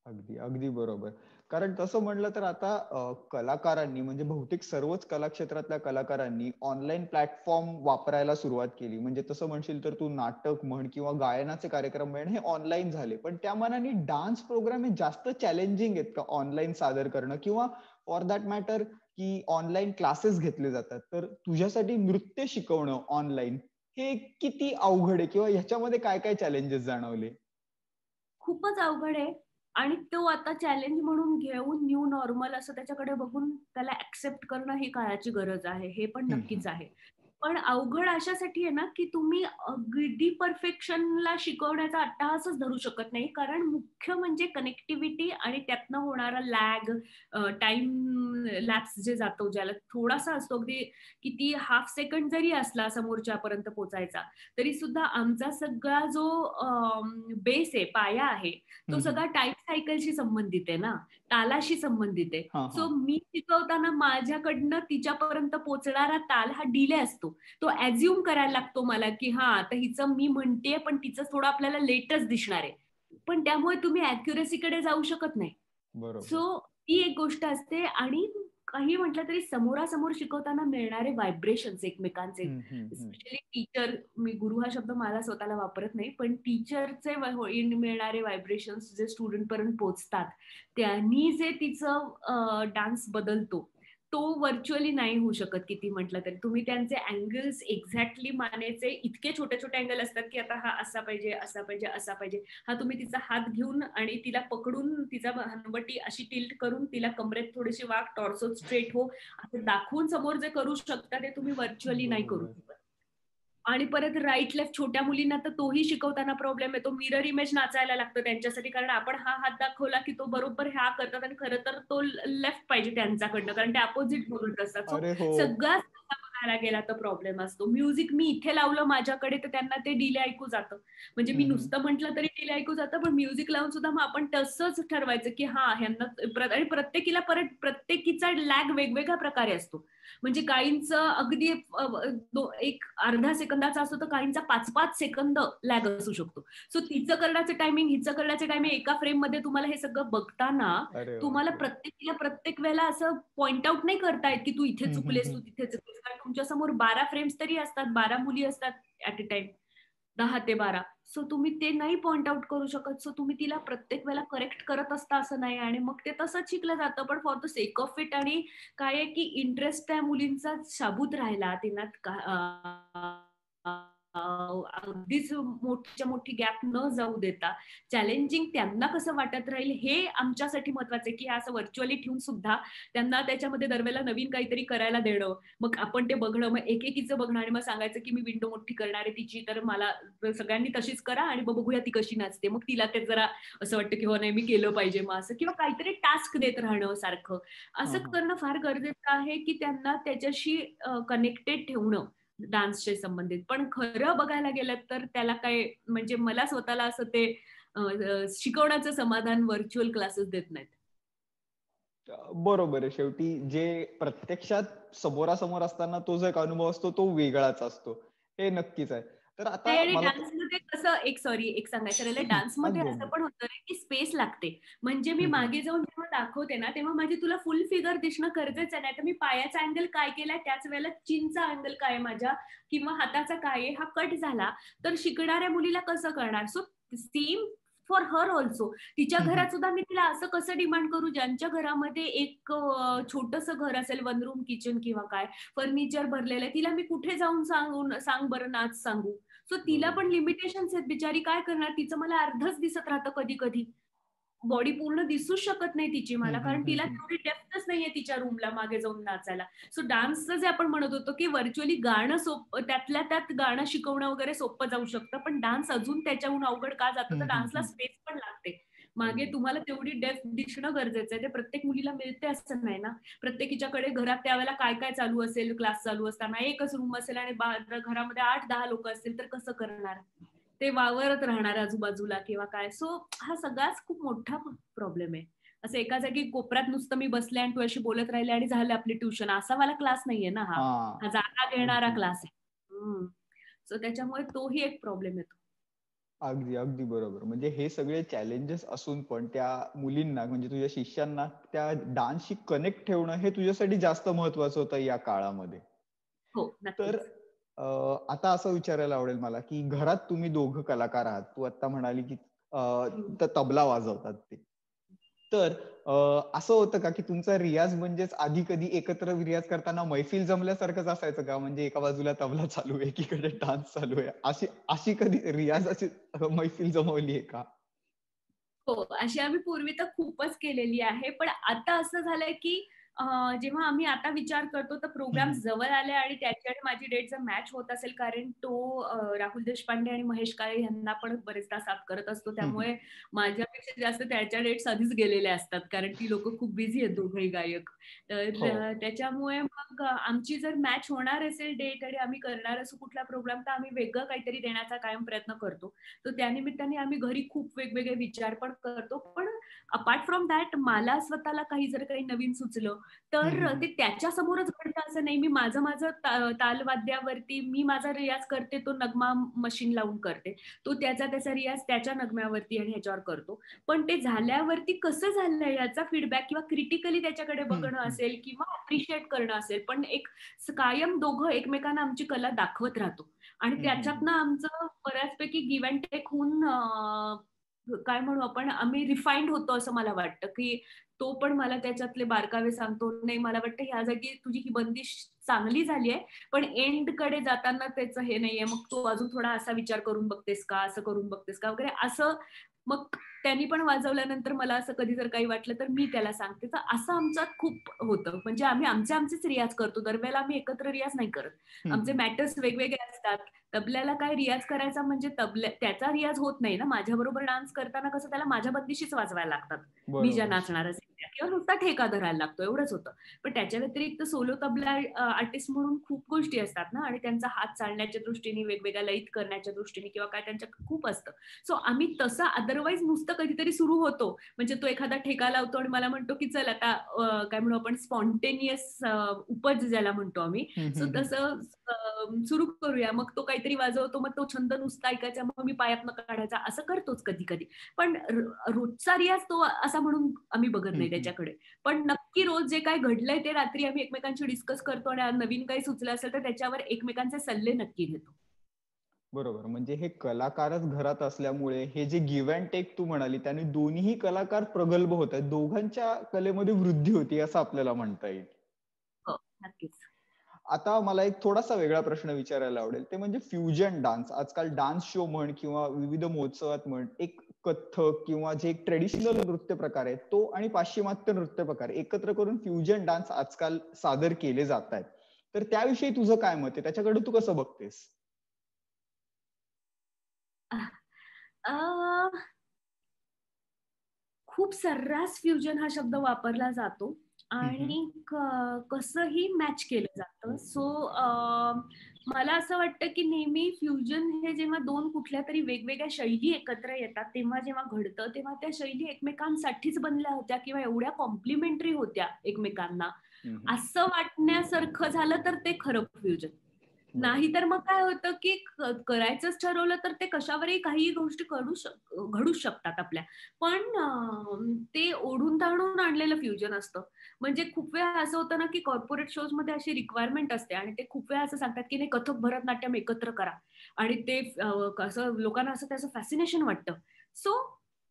अगदी अगदी बरोबर. कारण तसं म्हणलं तर आता कलाकारांनी, म्हणजे बहुतेक सर्वच कला क्षेत्रातल्या कलाकारांनी ऑनलाईन प्लॅटफॉर्म वापरायला सुरुवात केली. म्हणजे तसं म्हणशील तर तू नाटक म्हण किंवा गायनाचे कार्यक्रम म्हण, हे ऑनलाईन झाले. पण त्या मानाने डान्स प्रोग्राम हे जास्त चॅलेंजिंग आहेत का ऑनलाईन सादर करणं, किंवा फॉर दॅट मॅटर की ऑनलाईन क्लासेस घेतले जातात? तर तुझ्यासाठी नृत्य शिकवणं ऑनलाईन हे किती अवघड आहे, किंवा ह्याच्यामध्ये काय काय चॅलेंजेस जाणवले? खूपच अवघड आहे. आणि तो आता चॅलेंज म्हणून घेऊन न्यू नॉर्मल असं त्याच्याकडे बघून त्याला ऍक्सेप्ट करणं ही काळाची गरज आहे, हे पण नक्कीच आहे. पण अवघड अशासाठी आहे ना की तुम्ही अगदी परफेक्शनला शिकवण्याचा अट्टहासच धरू शकत नाही, कारण मुख्य म्हणजे कनेक्टिव्हिटी आणि त्यातनं होणारा लॅग, टाइम लॅप्स जे जातो, ज्याला थोडासा असतो, अगदी किती हाफ सेकंड जरी असला समोरच्यापर्यंत पोचायचा, तरी सुद्धा आमचा सगळा जो बेस आहे, पाया आहे, तो सगळा टाइम सायकलशी संबंधित आहे ना, तालाशी संबंधित आहे. सो मी शिकवताना माझ्याकडनं तिच्यापर्यंत पोचणारा ताल हा डिले असतो. तो ऍझ्युम करायला लागतो मला की हा आता हिचं मी म्हणतेय पण तिचं थोडं आपल्याला लेटच दिसणार आहे, पण त्यामुळे तुम्ही अॅक्युरेसीकडे जाऊ शकत नाही. सो ती एक गोष्ट असते. आणि काही म्हटलं तरी समोरासमोर शिकवताना मिळणारे व्हायब्रेशन्स एकमेकांचे, स्पेशली टीचर, मी गुरु हा शब्द मला स्वतःला वापरत नाही, पण टीचरचे मिळणारे व्हायब्रेशन्स जे स्टुडंट पर्यंत पोहोचतात, त्यांनी जे तिचं डान्स बदलतो, तो व्हर्च्युअली नाही होऊ शकत. किती म्हटलं तरी तुम्ही त्यांचे अँगल्स एक्झॅक्टली मानायचे, इतके छोटे छोटे अँगल असतात की आता हा असा पाहिजे, असा पाहिजे, असा पाहिजे. हा तुम्ही तिचा हात घेऊन आणि तिला पकडून तिचा हनवटी अशी टिल्ट करून तिला कमरेत थोडीशी वाक, टॉर्सो स्ट्रेट हो असं दाखवून समोर जे करू शकता ते तुम्ही व्हर्च्युअली नाही करू शकत. आणि परत राईट लेफ्ट छोट्या मुलींना तर तोही शिकवताना प्रॉब्लेम येतो. मिरर इमेज नाचायला लागतं त्यांच्यासाठी, कारण आपण हा हात दाखवला की तो बरोबर ह्या करतात आणि खरं तर तो लेफ्ट पाहिजे त्यांच्याकडनं, कारण ते अपोजिट बोलत असतात. सो अरे हो. सगळाच तसा बघायला गेला तर प्रॉब्लेम असतो. म्युझिक मी इथे लावलं माझ्याकडे तर त्यांना ते डिले ऐकू जातं. म्हणजे मी नुसतं म्हटलं तरी डिले ऐकू जातं, पण म्युझिक लावून सुद्धा मग आपण तसंच ठरवायचं की हा ह्यांना आणि प्रत्येकीला परत प्रत्येकीचा लॅग वेगवेगळ्या प्रकारे असतो. म्हणजे काहींचं अगदी एक अर्धा सेकंदाचा असतो तर काहींचा 5-5 सेकंद लॅग असू शकतो. सो तिचं करण्याचं टायमिंग, हिचं करण्याचं टायमिंग एका फ्रेम मध्ये तुम्हाला हे सगळं बघताना अरे तुम्हाला बापरे. प्रत्येकीला प्रत्येक वेळेला असं पॉइंट आउट नाही करता येत की तू इथे चुकलेस, तू तिथे चुकलेस. कारण तुमच्या समोर 12 फ्रेम्स तरी असतात, 12 मुली असतात ऍट अ टाइम, 10 ते 12. सो तुम्ही ते नाही पॉइंट आउट करू शकत. सो तुम्ही तिला प्रत्येक वेळेला करेक्ट करत असता असं नाही, आणि मग ते तसंच शिकलं जातं. पण for the sake of it, आणि काय आहे की इंटरेस्ट त्या मुलींचा शाबूत राहिला अगदीच मोठीच्या मोठी गॅप न जाऊ देता चॅलेंजिंग त्यांना कसं वाटत राहील हे आमच्यासाठी महत्वाचं आहे, की असं व्हर्च्युअली ठेवून सुद्धा त्यांना त्याच्यामध्ये दरवेळेला नवीन काहीतरी करायला देणं, मग आपण ते बघणं, मग एकेकीचं बघणं आणि मग सांगायचं की मी विंडो मोठी करणार आहे तिची, तर मला सगळ्यांनी तशीच करा आणि मग बघूया ती कशी नाचते. मग तिला ते जरा असं वाटतं की हो नाही मी केलं पाहिजे मग असं, किंवा काहीतरी टास्क देत राहणं सारखं हा असं हा. करणं फार गरजेचं आहे, की त्यांना त्याच्याशी कनेक्टेड ठेवणं डान्सचे संबंधित. पण खरं बघायला गेलं तर त्याला काय, म्हणजे मला स्वतःला असं ते शिकवण्याचं समाधान व्हर्च्युअल क्लासेस देत नाहीत. बरोबर आहे. शेवटी जे प्रत्यक्षात समोरासमोर असताना तो जो एक अनुभव असतो तो वेगळाच असतो. हे नक्कीच आहे. तर आता आणि मला डान्समध्ये कसं एक सांगायचं राहिलं, डान्समध्ये अगदी असं अगदी. पण होतं रे, की स्पेस लागते. म्हणजे मी मागे जाऊन जेव्हा दाखवते ना, तेव्हा माझी तुला फुल फिगर दिसणं गरजेचं आहे. नाहीतर मी पायाचा अँगल काय केलाय, त्याच वेळेला चिनचा अँगल काय आहे माझ्या, किंवा हाताचा काय आहे, हा कट झाला, तर शिकणाऱ्या मुलीला कसं करणार? So same for her also. तिच्या घरात सुद्धा मी तिला असं कसं डिमांड करू, ज्यांच्या घरामध्ये एक छोटंसं घर असेल, वन रूम किचन किंवा काय, फर्निचर भरलेलं आहे, तिला मी कुठे जाऊन सांग बरं नाच सांगू? सो तिला पण बरोबर. लिमिटेशन्स आहेत, बिचारी काय करणार, तिचं मला अर्धच दिसत राहतं कधी कधी. बॉडी पूर्ण दिसूच शकत नाही तिची मला, कारण तिला तेवढी डेप्थच नाहीये तिच्या रूमला मागे जाऊन नाचायला. सो डान्सचं जे आपण म्हणत होतो की व्हर्च्युअली गाणं सोपं, त्यातल्या त्यात गाणं शिकवणं वगैरे सोपं जाऊ शकतं, पण डान्स अजून त्याच्याहून अवघड का जातं, तर डान्सला स्पेस पण लागते. मागे अगदी. तुम्हाला तेवढी डेप्थ दिसणं गरजेचं आहे. ते प्रत्येक मुलीला मिळते असं नाही ना. प्रत्येकीच्याकडे घरात त्यावेळेला काय काय चालू असेल, क्लास चालू असताना एकच रूम असेल आणि घरामध्ये 8-10 लोक असतील तर कसं करणार? ते वावरत राहणार आजूबाजूला किंवा काय. सो हा सगळाच खूप मोठा प्रॉब्लेम आहे. असं एका जागी कोपऱ्यात नुसतं मी बसले आणि तू अशी बोलत राहिली आणि झालं आपली ट्युशन, असा वाला क्लास नाहीये ना हा. हा. हा जागा घेणारा अगदी. क्लास आहे. सो त्याच्यामुळे तोही एक प्रॉब्लेम येतो. अगदी, अगदी बरोबर. म्हणजे हे सगळे चॅलेंजेस असून पण त्या मुलींना म्हणजे तुझ्या शिष्यांना त्या डान्सशी कनेक्ट ठेवणं हे तुझ्यासाठी जास्त महत्वाचं होतं या काळामध्ये. हो, तर नक्कीच. आता असं विचारायला आवडेल मला, की घरात तुम्ही दोघं कलाकार आहात. तू आता म्हणाली, की हं. तबला वाजवतात ते. तर असं होतं का, की तुमचा रियाज म्हणजेच आधी कधी एकत्र रियाज करताना मैफिल जमल्यासारखंच असायचं का? म्हणजे एका बाजूला तबला चालू आहे, एकीकडे डान्स चालू आहे. अशी अशी कधी रियाजाची मैफिल जमवली आहे का? हो, अशी आम्ही पूर्वी तर खूपच केलेली आहे. पण आता असं झालंय, की जेव्हा आम्ही आता विचार करतो, तर प्रोग्राम जवळ आले आणि त्याची आणि माझी डेट जर मॅच होत असेल, कारण तो राहुल देशपांडे आणि महेश काळे यांना पण बरेचदा साथ करत असतो. त्यामुळे माझ्यापेक्षा जास्त त्याच्या डेट्स आधीच गेलेल्या असतात, कारण ती लोकं खूप बिझी आहेत दोघंही गायक. तर हो. त्याच्यामुळे मग आमची जर मॅच होणार असेल डेट आणि आम्ही करणार असू कुठला प्रोग्राम, तर आम्ही वेगळं काहीतरी देण्याचा कायम प्रयत्न करतो. तर त्यानिमित्ताने आम्ही घरी खूप वेगवेगळे विचार पण करतो. पण अपार्ट फ्रॉम दॅट मला स्वतःला काही जर काही नवीन सुचलं, तर ते त्याच्यासमोरच घडतं असं नाही. मी माझं तालवाद्यावरती मी माझा रियाज करते, तो नगमा मशीन लावून करते. तो त्याचा रियाज त्याच्या नगम्यावरती आणि ह्याच्यावर करतो. पण ते झाल्यावरती कसं झालंय याचा फीडबॅक किंवा क्रिटिकली त्याच्याकडे बघणं असेल किंवा अप्रिशिएट करणं असेल, पण एक कायम दोघं एकमेकांना आमची कला दाखवत राहतो. आणि त्याच्यातनं आमचं बऱ्याचपैकी गिव्ह अँड टेक होऊन काय म्हणू आपण, आम्ही रिफाईंड होतो असं मला वाटतं, की तो पण मला त्याच्यातले बारकावे सांगतो. नाही मला वाटतं ह्या जागी तुझी ही बंदिश चांगली झाली आहे, पण एंडकडे जाताना त्याचं हे नाहीये. मग तू अजून थोडा असा विचार करून बघतेस का? असं करून बघतेस का? वगैरे असं मग त्यांनी पण वाजवल्यानंतर मला असं कधी जर काही वाटलं तर मी त्याला सांगते. तर असं आमच्यात खूप होतं. म्हणजे आम्ही आमचेच रियाज करतो. दरवेळेला आम्ही एकत्र रियाज नाही करत. आमचे मॅटर्स वेगवेगळे असतात. तबल्याला काय रियाज करायचा म्हणजे त्याचा रियाज होत नाही ना. माझ्याबरोबर डान्स करताना कसं त्याला माझ्या बंदिशीच वाजवायला लागतात. मी ज्या बरोबर. नाचणार असेल त्या किंवा नुसता ठेका धरायला लागतो एवढंच होतं. पण त्याच्या व्यतिरिक्त सोलो तबला आर्टिस्ट म्हणून खूप गोष्टी असतात ना आणि त्यांचा हात चालण्याच्या दृष्टीने, वेगवेगळ्या लयीत करण्याच्या दृष्टीने किंवा काय त्यांच्या खूप असतं. सो आम्ही तसं अदरवाईज नुसतं कधीतरी सुरू होतो. म्हणजे तो एखादा ठेका लावतो आणि मला म्हणतो की चल आता काय म्हणू आपण स्पॉन्टेनियस उपज ज्याला म्हणतो आम्ही. सो तसं सुरू करूया. मग तो काहीतरी वाजवतो, मग तो छंद नुसता ऐकायचा, मग मी पायातनं काढायचा, असं करतोच कधी-कधी. पण रोजचा रियाज तो असा म्हणून आम्ही बघत नाही त्याच्याकडे. पण नक्की रोज जे काही घडलंय ते रात्री आम्ही एकमेकांशी डिस्कस करतो आणि नवीन काही सुचलं असेल तर त्याच्यावर एकमेकांचे सल्ले नक्की घेतो. बरोबर. म्हणजे हे कलाकारच घरात असल्यामुळे हे जे गिव्ह अँड टेक तू म्हणाली त्याने दोन्हीही कलाकार प्रगल्भ होत आहेत. दोघांच्या कलेमध्ये वृद्धी होती असं आपल्याला म्हणता येईल. हो, नक्कीच. आता मला एक थोडासा वेगळा प्रश्न विचारायला आवडेल. ते म्हणजे फ्युजन डान्स. आजकाल डान्स शो म्हण किंवा विविध महोत्सवात म्हण, एक कथ्थक किंवा जे एक ट्रेडिशनल नृत्य प्रकार आहे तो आणि पाश्चिमात्य नृत्य प्रकार एकत्र करून फ्युजन डान्स आजकाल सादर केले जात आहेत. तर त्याविषयी तुझं काय मत आहे? त्याच्याकडे तू कसं बघतेस? अ, खूप सर्रास फ्युजन हा शब्द वापरला जातो आणि कसंही मॅच केलं जातं. सो मला असं वाटतं की नेहमी फ्युजन हे जेव्हा दोन कुठल्या तरी वेगवेगळ्या शैली एकत्र येतात, तेव्हा जेव्हा घडतं, तेव्हा त्या शैली एकमेकांसाठीच बनल्या होत्या किंवा एवढ्या कॉम्प्लिमेंटरी होत्या एकमेकांना, असं वाटण्यासारखं झालं तर ते खरं फ्युजन. बरोबर. नाहीतर मग काय होतं, की करायचंच ठरवलं तर ते कशावरही काहीही गोष्टी घडूच शकतात आपल्या. पण ते ओढून-ताणून आणलेलं फ्युजन असतं. म्हणजे खूप वेळा असं होतं ना, की कॉर्पोरेट शोजमध्ये अशी रिक्वायरमेंट असते आणि ते खूप वेळा असं सांगतात, की नाही कथक, भरतनाट्यम एकत्र करा आणि ते कसं लोकांना असं त्याचं फॅसिनेशन वाटतं. सो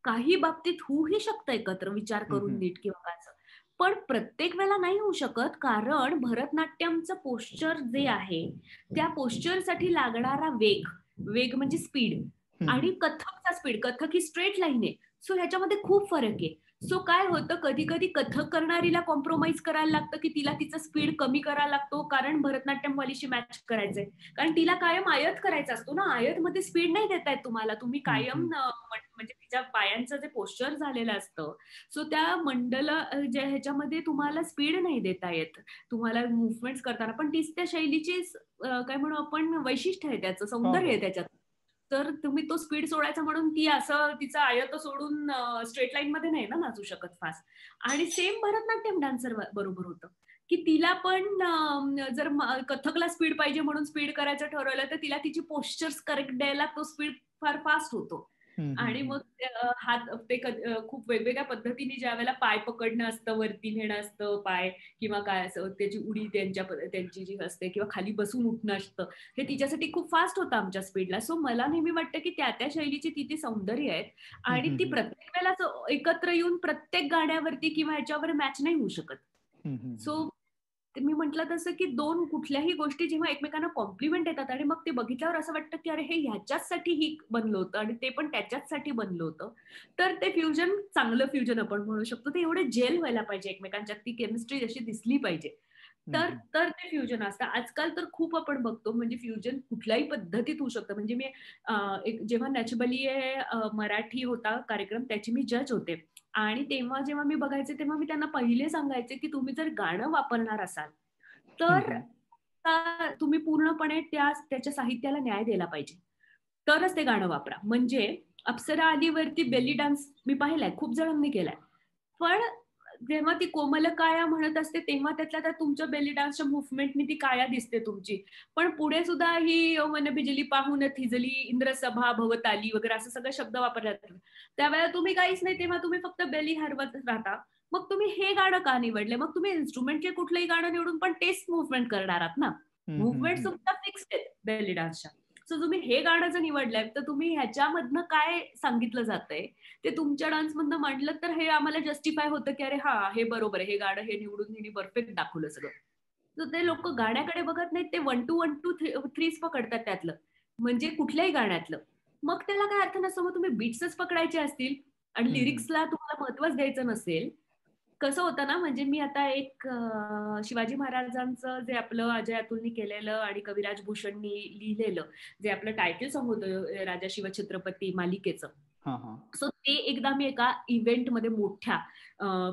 काही बाबतीत होऊही शकतं एकत्र विचार करून नीट किंवा काय असं. पण प्रत्येक वेळेला नाही होऊ शकत कारण भरतनाट्यमचं पोश्चर जे आहे, त्या पोश्चरसाठी लागणारा वेग, वेग म्हणजे स्पीड आणि कथकचा स्पीड, कथक ही स्ट्रेट लाईन आहे. सो ह्याच्यामध्ये खूप फरक आहे. सो काय होतं कधी-कधी कथक करणारीला कॉम्प्रोमाइज करायला लागतं, की तिला तिचा स्पीड कमी करायला लागतो कारण भरतनाट्यम वालीशी मॅच करायचंय. कारण तिला कायम आयत करायचा असतो ना, आयतमध्ये स्पीड नाही देता येत तुम्हाला. तुम्ही कायम म्हणजे तिच्या पायांचं जे पोश्चर झालेलं असतं, सो त्या ज्या ह्याच्यामध्ये तुम्हाला स्पीड नाही देता येत. तुम्हाला मूव्हमेंट्स करताना. पण तीच त्या शैलीची काय म्हणू आपण वैशिष्ट्य आहे त्याचं, हो, सौंदर्य हो. आहे त्याच्यात. तर तुम्ही तो स्पीड सोडायचा म्हणून ती असं तिचा आयत सोडून स्ट्रेट लाईन मध्ये नाही ना नाचू शकत फास्ट. आणि सेम भरतनाट्यम डान्सर बरोबर होतं. की तिला पण जर कथकला स्पीड पाहिजे म्हणून स्पीड करायचं ठरवलं तर तिला तिची पोश्चर्स करेक्ट द्यायला तो स्पीड फार फास्ट होतो. आणि मग हात ते खूप वेगवेगळ्या पद्धतीने ज्यावेळेला पाय पकडणं असतं, वरती नेणं असतं पाय किंवा काय असं त्याची उडी त्यांची जी असते किंवा खाली बसून उठणं असतं. हे तिच्यासाठी खूप फास्ट होतं आमच्या स्पीडला. सो मला नेहमी वाटतं, की त्या शैलीची ती सौंदर्य आहेत आणि ती प्रत्येक वेळेला एकत्र येऊन प्रत्येक गाण्यावरती किंवा ह्याच्यावर मॅच नाही होऊ शकत. सो मी म्हटलं तसं, की दोन कुठल्याही गोष्टी जेव्हा एकमेकांना कॉम्प्लिमेंट येतात आणि मग ते बघितल्यावर असं वाटतं, की अरे हे ह्याच्याचसाठी ही बनलं होतं आणि ते पण त्याच्याचसाठी बनलं होतं. तर ते फ्युजन चांगलं फ्युजन आपण म्हणू शकतो. ते एवढे जेल व्हायला पाहिजे एकमेकांच्यात. ती केमिस्ट्री जशी दिसली पाहिजे. तर तर ते फ्युजन असतं. आजकाल तर खूप आपण बघतो म्हणजे फ्युजन कुठल्याही पद्धतीत होऊ शकतं. म्हणजे मी एक जेव्हा नॅचबली मराठी होता कार्यक्रम त्याची मी जज होते. आणि तेव्हा जेव्हा मी बघायचे तेव्हा मी त्यांना पहिले सांगायचे, की तुम्ही जर गाणं वापरणार असाल, तर तुम्ही पूर्णपणे त्याच्या साहित्याला न्याय दिला पाहिजे. तरच ते गाणं वापरा. म्हणजे अप्सरा आलीवरती बेली डान्स मी पाहिलाय, खूप जणांनी केलाय. पण जेव्हा ती कोमल काया म्हणत असते, तेव्हा त्यातल्या त्यात तुमच्या बेली डान्सच्या मूव्हमेंटनी ती काया दिसते तुमची. पण पुढे सुद्धा ही मन बिजली पाहून थिजली इंद्रसभा भवताली वगैरे असं सगळे शब्द वापरले जातात. त्यावेळेला तुम्ही काहीच नाही, तेव्हा तुम्ही फक्त बेली हरवत राहता. मग तुम्ही हे गाणं का निवडले? मग तुम्ही इन्स्ट्रुमेंटचे कुठलंही गाणं निवडून पण तेच मूव्हमेंट करणार आहात ना. मूव्हमेंट तुमच्या फिक्स्ड आहेत बेली डान्सच्या. सो तुम्ही हे गाणं जर निवडलंय, तर तुम्ही ह्याच्यामधनं काय सांगितलं जातंय, ते तुमच्या डान्समधनं मांडलं तर हे आम्हाला जस्टिफाय होतं, की अरे हां, हे बरोबर आहे. हे गाणं हे निवडून हिने परफेक्ट दाखवलं सगळं. तर ते लोकं गाण्याकडे बघत नाहीत. ते 1 2 1 2 3 पकडतात त्यातलं. म्हणजे कुठल्याही गाण्यातलं. मग त्याला काय अर्थ नसतो. मग तुम्ही बीट्सच पकडायचे असतील आणि लिरिक्सला तुम्हाला महत्वच द्यायचं नसेल. कसं होतं ना, म्हणजे मी आता एक शिवाजी महाराजांचं जे आपलं अजय अतुलनी केलेलं आणि कविराज भूषणनी लिहिलेलं जे आपलं टायटल सॉन्ग होतं राजा शिवछत्रपती मालिकेचं. सो ते एकदा मी एका इव्हेंटमध्ये मोठ्या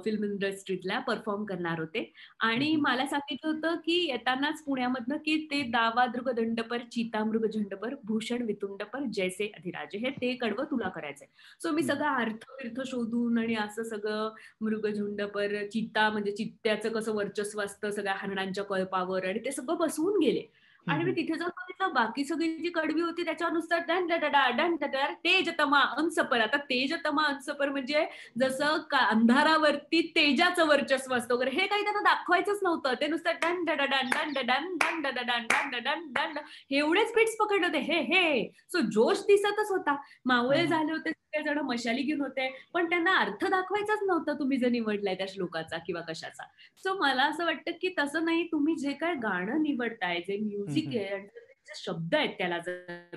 फिल्म इंडस्ट्रीतल्या परफॉर्म करणार होते आणि मला सांगितलं होतं की येतानाच पुण्यामधनं की ते दावा दृग दंडपर चितामृग झंडपर भूषण वितुंडपर जैसे अधिराजे हे ते कडवं तुला करायचंय. सो मी सगळं अर्थ शोधून आणि असं सगळं मृगझुंडपर चित्ता म्हणजे चित्त्याचं कसं वर्चस्व असतं सगळ्या हरणांच्या कळपावर आणि ते सगळं बसवून गेले. आणि मी तिथे जाऊन बघितलं बाकी सगळी जी कडवी होती त्याच्यावर नुसतं डन डडा डन डडा तेज तमा अंसपर. आता तेज तमा अंसपर म्हणजे जसं अंधारावरती तेजाचं वर्चस्व असतं वगैरे हे काही त्यांना दाखवायचंच नव्हतं. ते नुसतं डन डडा डन डन डन डन डडा डन डन डन डन एवढेच बीट्स पकडले होते हे हे. सो जोश दिसतच होता. मावळे झाले होते सगळेजण मशाली घेऊन होते पण त्यांना अर्थ दाखवायचाच नव्हता तुम्ही जर निवडलाय त्या श्लोकाचा किंवा कशाचा. सो मला असं वाटतं की तसं नाही तुम्ही जे काय गाणं निवडताय जे म्युझिक आहे आणि जे शब्द आहेत त्याला जर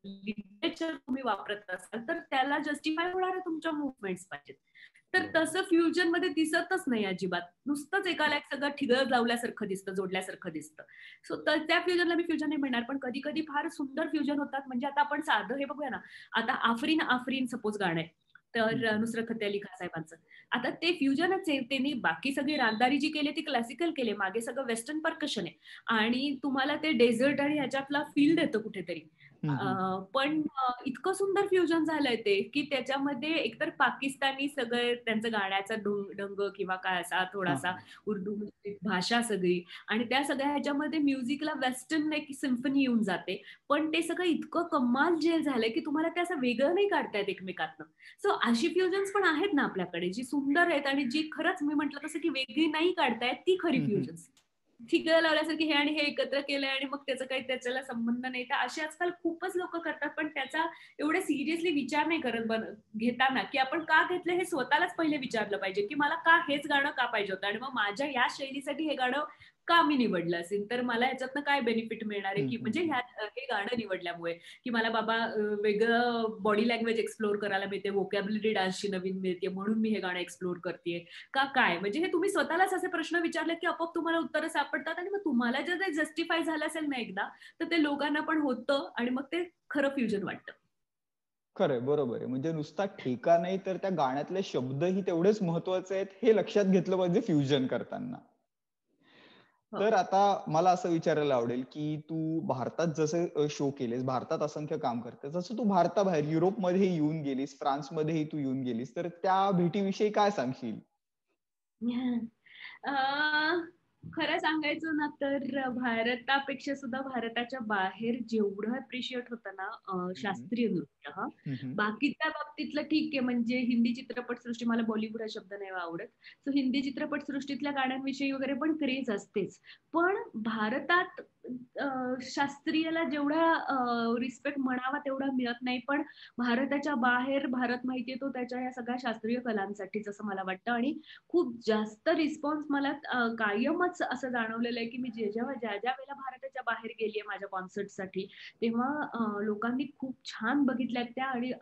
लिटरेचर तुम्ही वापरत असाल तर त्याला जस्टिफाय होणारे तुमच्या मुवमेंट्स पाहिजेत. तर तसं फ्युजन मध्ये दिसतच नाही अजिबात. नुसतंच एकाला एक सगळं ठिगळ लावल्यासारखं दिसतं जोडल्यासारखं दिसतं. सो तर त्या फ्युजनला मी फ्युजन नाही म्हणणार पण कधी कधी फार सुंदर फ्युजन होतात. म्हणजे आता आपण साधं हे बघूया ना आता आफरीन आफरीन सपोज गाणं आहे तर नुसरत फतेह अली खान साहेबांचं. आता ते फ्युजनच आहे. त्यांनी बाकी सगळी रागदारी जी केली ती क्लासिकल केली मागे सगळं वेस्टर्न परकशन आहे आणि तुम्हाला ते डेझर्ट आणि ह्याच्यातला फील्ड येतं कुठेतरी. पण इतकं सुंदर फ्युजन झालंय ते की त्याच्यामध्ये एकतर पाकिस्तानी सगळं त्यांचं गाण्याचा ढंग किंवा काय असा थोडासा उर्दू भाषा सगळी आणि त्या सगळ्या ह्याच्यामध्ये म्युझिकला वेस्टर्न एक सिम्फनी येऊन जाते. पण ते सगळं इतकं कमाल जे झालंय की तुम्हाला ते असं वेगळं नाही काढतायत एकमेकातनं. सो अशी फ्युजन्स पण आहेत ना आपल्याकडे जी सुंदर आहेत आणि जी खरंच मी म्हटलं तसं की वेगळी नाही काढतायत ती खरी फ्युजन्स. ठिगळं लावल्यासारखी हे आणि हे एकत्र केलंय आणि मग त्याचा काही त्याच्याला संबंध नाही. तर असे आजकाल खूपच लोक करतात पण त्याचा एवढे सिरियसली विचार नाही करत घेताना की आपण का घेतलं हे स्वतःलाच पहिले विचारलं पाहिजे की मला का हेच गाणं का पाहिजे होतं आणि मग माझ्या या शैलीसाठी हे गाणं का मी निवडलं असेल तर मला याच्यातनं काय बेनिफिट मिळणार आहे की म्हणजे हे गाणं निवडल्यामुळे की मला बाबा वेगळं बॉडी लँग्वेज एक्सप्लोर करायला मिळते व्होकॅब्युलरी डान्सची नवीन मिळते म्हणून मी हे गाणं एक्सप्लोर करते का काय. म्हणजे हे तुम्ही स्वतःलाच असे प्रश्न विचारले की आपोआप तुम्हाला उत्तरं सापडतात आणि मग तुम्हाला जर ते जस्टिफाय झालं असेल ना एकदा तर ते लोकांना पण होतं आणि मग ते खरं फ्युजन वाटतं. खरंय बरोबर आहे. म्हणजे नुसता ठेका नाही तर त्या गाण्यातले शब्दही तेवढेच महत्वाचे आहेत हे लक्षात घेतलं पाहिजे फ्युजन करताना. तर आता मला असं विचारायला आवडेल की तू भारतात जसे शो केलेस भारतात असंख्य काम करतेस जसं तू भारताबाहेर युरोपमध्ये येऊन गेलीस फ्रान्समध्येही तू येऊन गेलीस तर त्या भेटीविषयी काय सांगशील? खरं सांगायचं ना तर भारतापेक्षा सुद्धा भारताच्या बाहेर जेवढं अप्रिशिएट होतं ना शास्त्रीय नृत्य बाकीच्या बाबतीतलं ठीक आहे. म्हणजे हिंदी चित्रपटसृष्टी मला बॉलिवूड हा शब्द नाही आवडत. सो हिंदी चित्रपटसृष्टीतल्या गाण्यांविषयी वगैरे पण क्रेज असतेच. पण भारतात शास्त्रीयला जेवढा रिस्पेक्ट म्हणावा तेवढा मिळत नाही. पण भारताच्या बाहेर भारत माहितीये तो त्याच्या या सगळ्या शास्त्रीय कलांसाठीच असं मला वाटतं आणि खूप जास्त रिस्पॉन्स मला कायमच असं जाणवलेलं आहे की मी ज्या ज्या वेळेला भारताच्या बाहेर गेलीये माझ्या कॉन्सर्टसाठी तेव्हा लोकांनी खूप छान बघितल्यात त्या आणि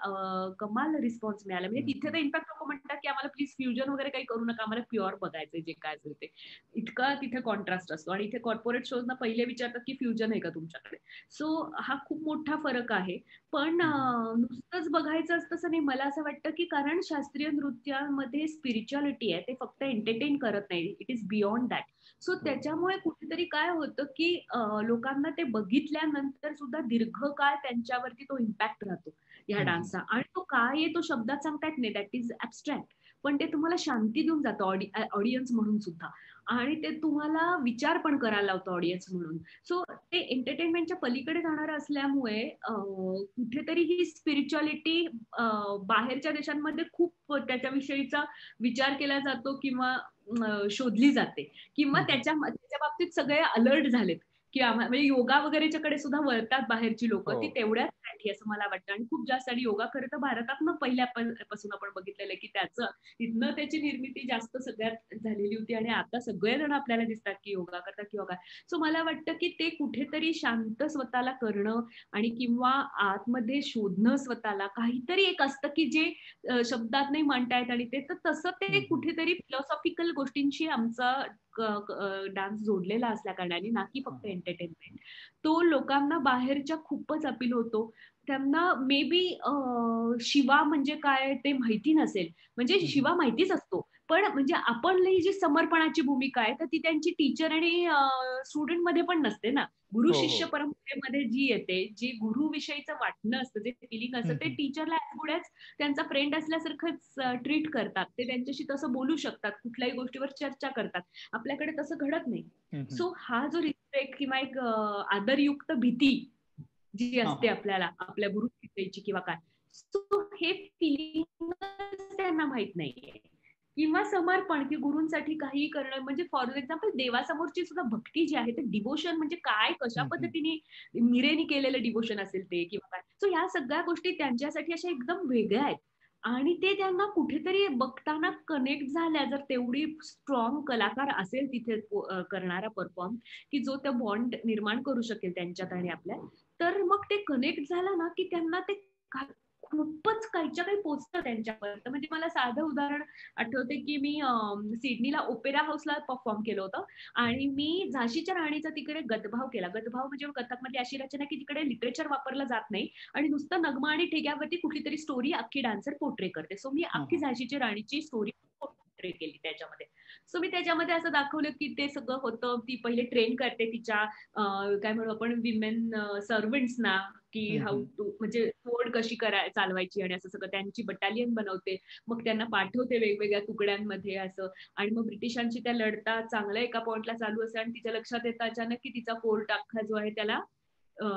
कमाल रिस्पॉन्स मिळाला. म्हणजे तिथे तर इनफॅक्ट लोक म्हणतात की आम्हाला प्लीज फ्युजन वगैरे काही करू नका आम्हाला प्युअर बघायचंय जे काय असेल ते. इतका तिथे कॉन्ट्रास्ट असतो आणि इथे कॉर्पोरेट शोज ना पहिले विचारतात की फ्युजन आहे का तुमच्याकडे. सो हा खूप मोठा फरक आहे. पण नुसतंच बघायचं असतं असं नाही. मला असं वाटतं की कारण शास्त्रीय नृत्यामध्ये स्पिरिच्युअलिटी आहे ते फक्त एंटरटेन करत नाही. It is beyond that. So त्याच्यामुळे कुठेतरी काय होतं की लोकांना ते बघितल्यानंतर सुद्धा दीर्घकाळ त्यांच्यावरती तो इम्पॅक्ट राहतो ह्या डान्सचा. आणि तो काय आहे तो शब्दात सांगता येत नाही. That is abstract. पण ते तुम्हाला शांती देऊन जातं ऑडियन्स म्हणून सुद्धा आणि ते तुम्हाला विचार पण करायला लावतं ऑडियन्स म्हणून. सो ते एंटरटेनमेंटच्या पलीकडे जाणारं असल्यामुळे कुठेतरी ही स्पिरिच्युअलिटी बाहेरच्या देशांमध्ये खूप त्याच्याविषयीचा विचार केला जातो किंवा शोधली जाते किंवा त्याच्या बाबतीत सगळे अलर्ट झालेत की म्हणजे योगा वगैरेच्याकडे सुद्धा वळतात बाहेरची लोक, हो. ती तेवढ्याचसाठी असं मला वाटतं. आणि खूप जास्त, आणि योगा खरं तर भारतातनं पहिल्यापासून आपण बघितलेलं आहे की त्याचं तिथनं त्याची निर्मिती जास्त सगळ्यात झालेली होती, आणि आता सगळेजण आपल्याला दिसतात की योगा करतात किंवा काय. सो मला वाटतं की ते कुठेतरी शांत स्वतःला करणं आणि किंवा आतमध्ये शोधणं स्वतःला, काहीतरी एक असतं की जे शब्दात नाही म्हणता येत, आणि ते तर तसं ते कुठेतरी फिलॉसॉफिकल गोष्टींशी आमचा डान्स जोडलेला असल्या कारणाने, ना की फक्त एंटरटेनमेंट, तो लोकांना बाहेरच्या खूपच अपील होतो. त्यांना मे बी शिवा म्हणजे काय ते माहिती नसेल, म्हणजे शिवा माहितीच असतो, पण म्हणजे आपली जी समर्पणाची भूमिका आहे तर ती त्यांची टीचर आणि स्टुडंट मध्ये पण नसते ना. गुरु हो, शिष्य हो. परंपरेमध्ये जी येते, जी गुरु विषयीचं वाटणं असतं, जे फिलिंग असतं, ते टीचरला ॲज त्यांचा फ्रेंड असल्यासारखंच ट्रीट करतात. ते त्यांच्याशी तसं बोलू शकतात, कुठल्याही गोष्टीवर चर्चा करतात. आपल्याकडे तसं घडत नाही. सो हा जो रिस्पेक्ट किंवा एक आदरयुक्त भीती जी असते आपल्याला आपल्या गुरुची किंवा काय, सो हे फिलिंग त्यांना माहित नाहीये. किंवा समर्पण, की गुरूंसाठी काही करणं, म्हणजे फॉर एक्झाम्पल देवासमोरची सुद्धा भक्ती जी आहे, ते डिव्होशन म्हणजे काय, कशा पद्धतीने मिरेनी केलेलं डिव्होशन असेल ते किंवा काय. सो ह्या सगळ्या गोष्टी त्यांच्यासाठी अशा एकदम वेगळ्या आहेत. आणि ते त्यांना कुठेतरी बघताना कनेक्ट झाल्या, जर तेवढी स्ट्रॉंग कलाकार असेल तिथे करणारा परफॉर्म, की जो त्या बॉन्ड निर्माण करू शकेल त्यांच्यात आणि आपल्या, तर मग ते कनेक्ट झालं ना, की त्यांना ते खूपच काहीच्या काही पोचतं त्यांच्यापर्यंत. म्हणजे मला साधं उदाहरण आठवते, की मी सिडनीला ओपेरा हाऊसला परफॉर्म केलं होतं, आणि मी झाशीच्या राणीचा तिकडे गतभाव केला. गतभाव म्हणजे कथकमध्ये अशी रचना की तिकडे लिटरेचर वापरलं जात नाही, आणि नुसतं नगमा आणि ठेक्यावरती कुठलीतरी स्टोरी अख्खी डान्सर पोर्ट्रे करते. सो मी अख्खी झाशीची राणीची स्टोरी पोर्ट्रे केली त्याच्यामध्ये. सो मी त्याच्यामध्ये असं दाखवलं की ते सगळं होतं. ती पहिले ट्रेन करते तिच्या काय म्हणू आपण विमेन सर्वंट्सना, की हाऊ टू म्हणजे फोड कशी चालवायची, आणि असं सगळं त्यांची बटालियन बनवते. मग त्यांना पाठवते वेगवेगळ्या तुकड्यांमध्ये असं, आणि मग ब्रिटिशांची त्या लढतात. चांगलं एका पॉइंटला चालू असते, आणि तिच्या लक्षात येतं अचानक की तिचा फोर्ट अख्खा जो आहे त्याला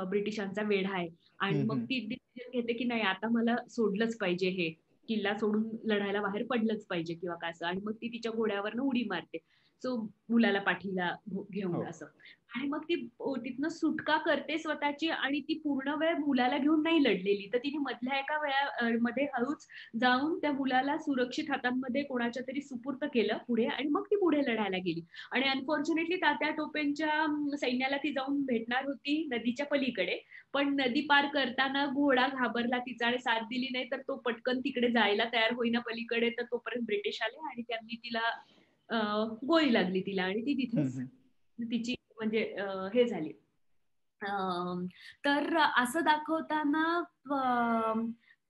ब्रिटिशांचा वेढा आहे. आणि मग ती डिसिजन घेते की नाही, आता मला सोडलंच पाहिजे, हे किल्ला सोडून लढायला बाहेर पडलंच पाहिजे किंवा काय असं. आणि मग ती तिच्या घोड्यावरनं उडी मारते, सो मुलाला पाठीला घेऊन असं. आणि मग ती तिथनं सुटका करते स्वतःची, आणि ती पूर्ण वेळ मुलाला घेऊन नाही लढलेली, तर तिने मधल्या एका वेळामध्ये हळूच जाऊन त्या मुलाला सुरक्षित हातांमध्ये कोणाच्या तरी सुपूर्त केलं पुढे, आणि मग ती पुढे लढायला गेली. आणि अनफॉर्च्युनेटली तात्या टोपेंच्या सैन्याला ती जाऊन भेटणार होती नदीच्या पलीकडे, पण नदी पार करताना घोडा घाबरला तिचा आणि साथ दिली नाही, तर तो पटकन तिकडे जायला तयार होईना पलीकडे. तर तोपर्यंत ब्रिटिश आले आणि त्यांनी तिला गोळी लागली तिला, आणि ती तिथेच तिची म्हणजे हे झाली. तर असं दाखवताना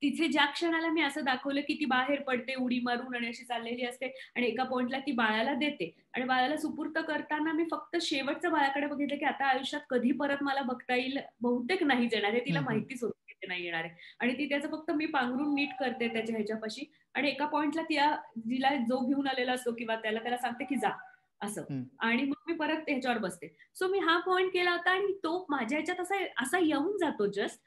तिथे ज्या क्षणाला मी असं दाखवलं की ती बाहेर पडते उडी मारून आणि अशी चाललेली असते, आणि एका पॉइंटला ती बाळाला देते, आणि बाळाला सुपूर्त करताना मी फक्त शेवटचं बाळाकडे बघितलं की आता आयुष्यात कधी परत मला बघता येईल, बहुतेक नाहीच येणार आहे. तिला माहितीच होतं की ते नाही येणार आहे, आणि ती त्याचं फक्त मी पांघरून नीट करते त्याच्या ह्याच्यापाशी, आणि एका पॉइंटला जिला जो घेऊन आलेला असतो किंवा त्याला सांगते की जा असं, आणि मग मी परत ह्याच्यावर बसते. सो मी हा पॉइंट केला होता, आणि तो माझ्या ह्याच्यात असा येऊन जातो जस्ट.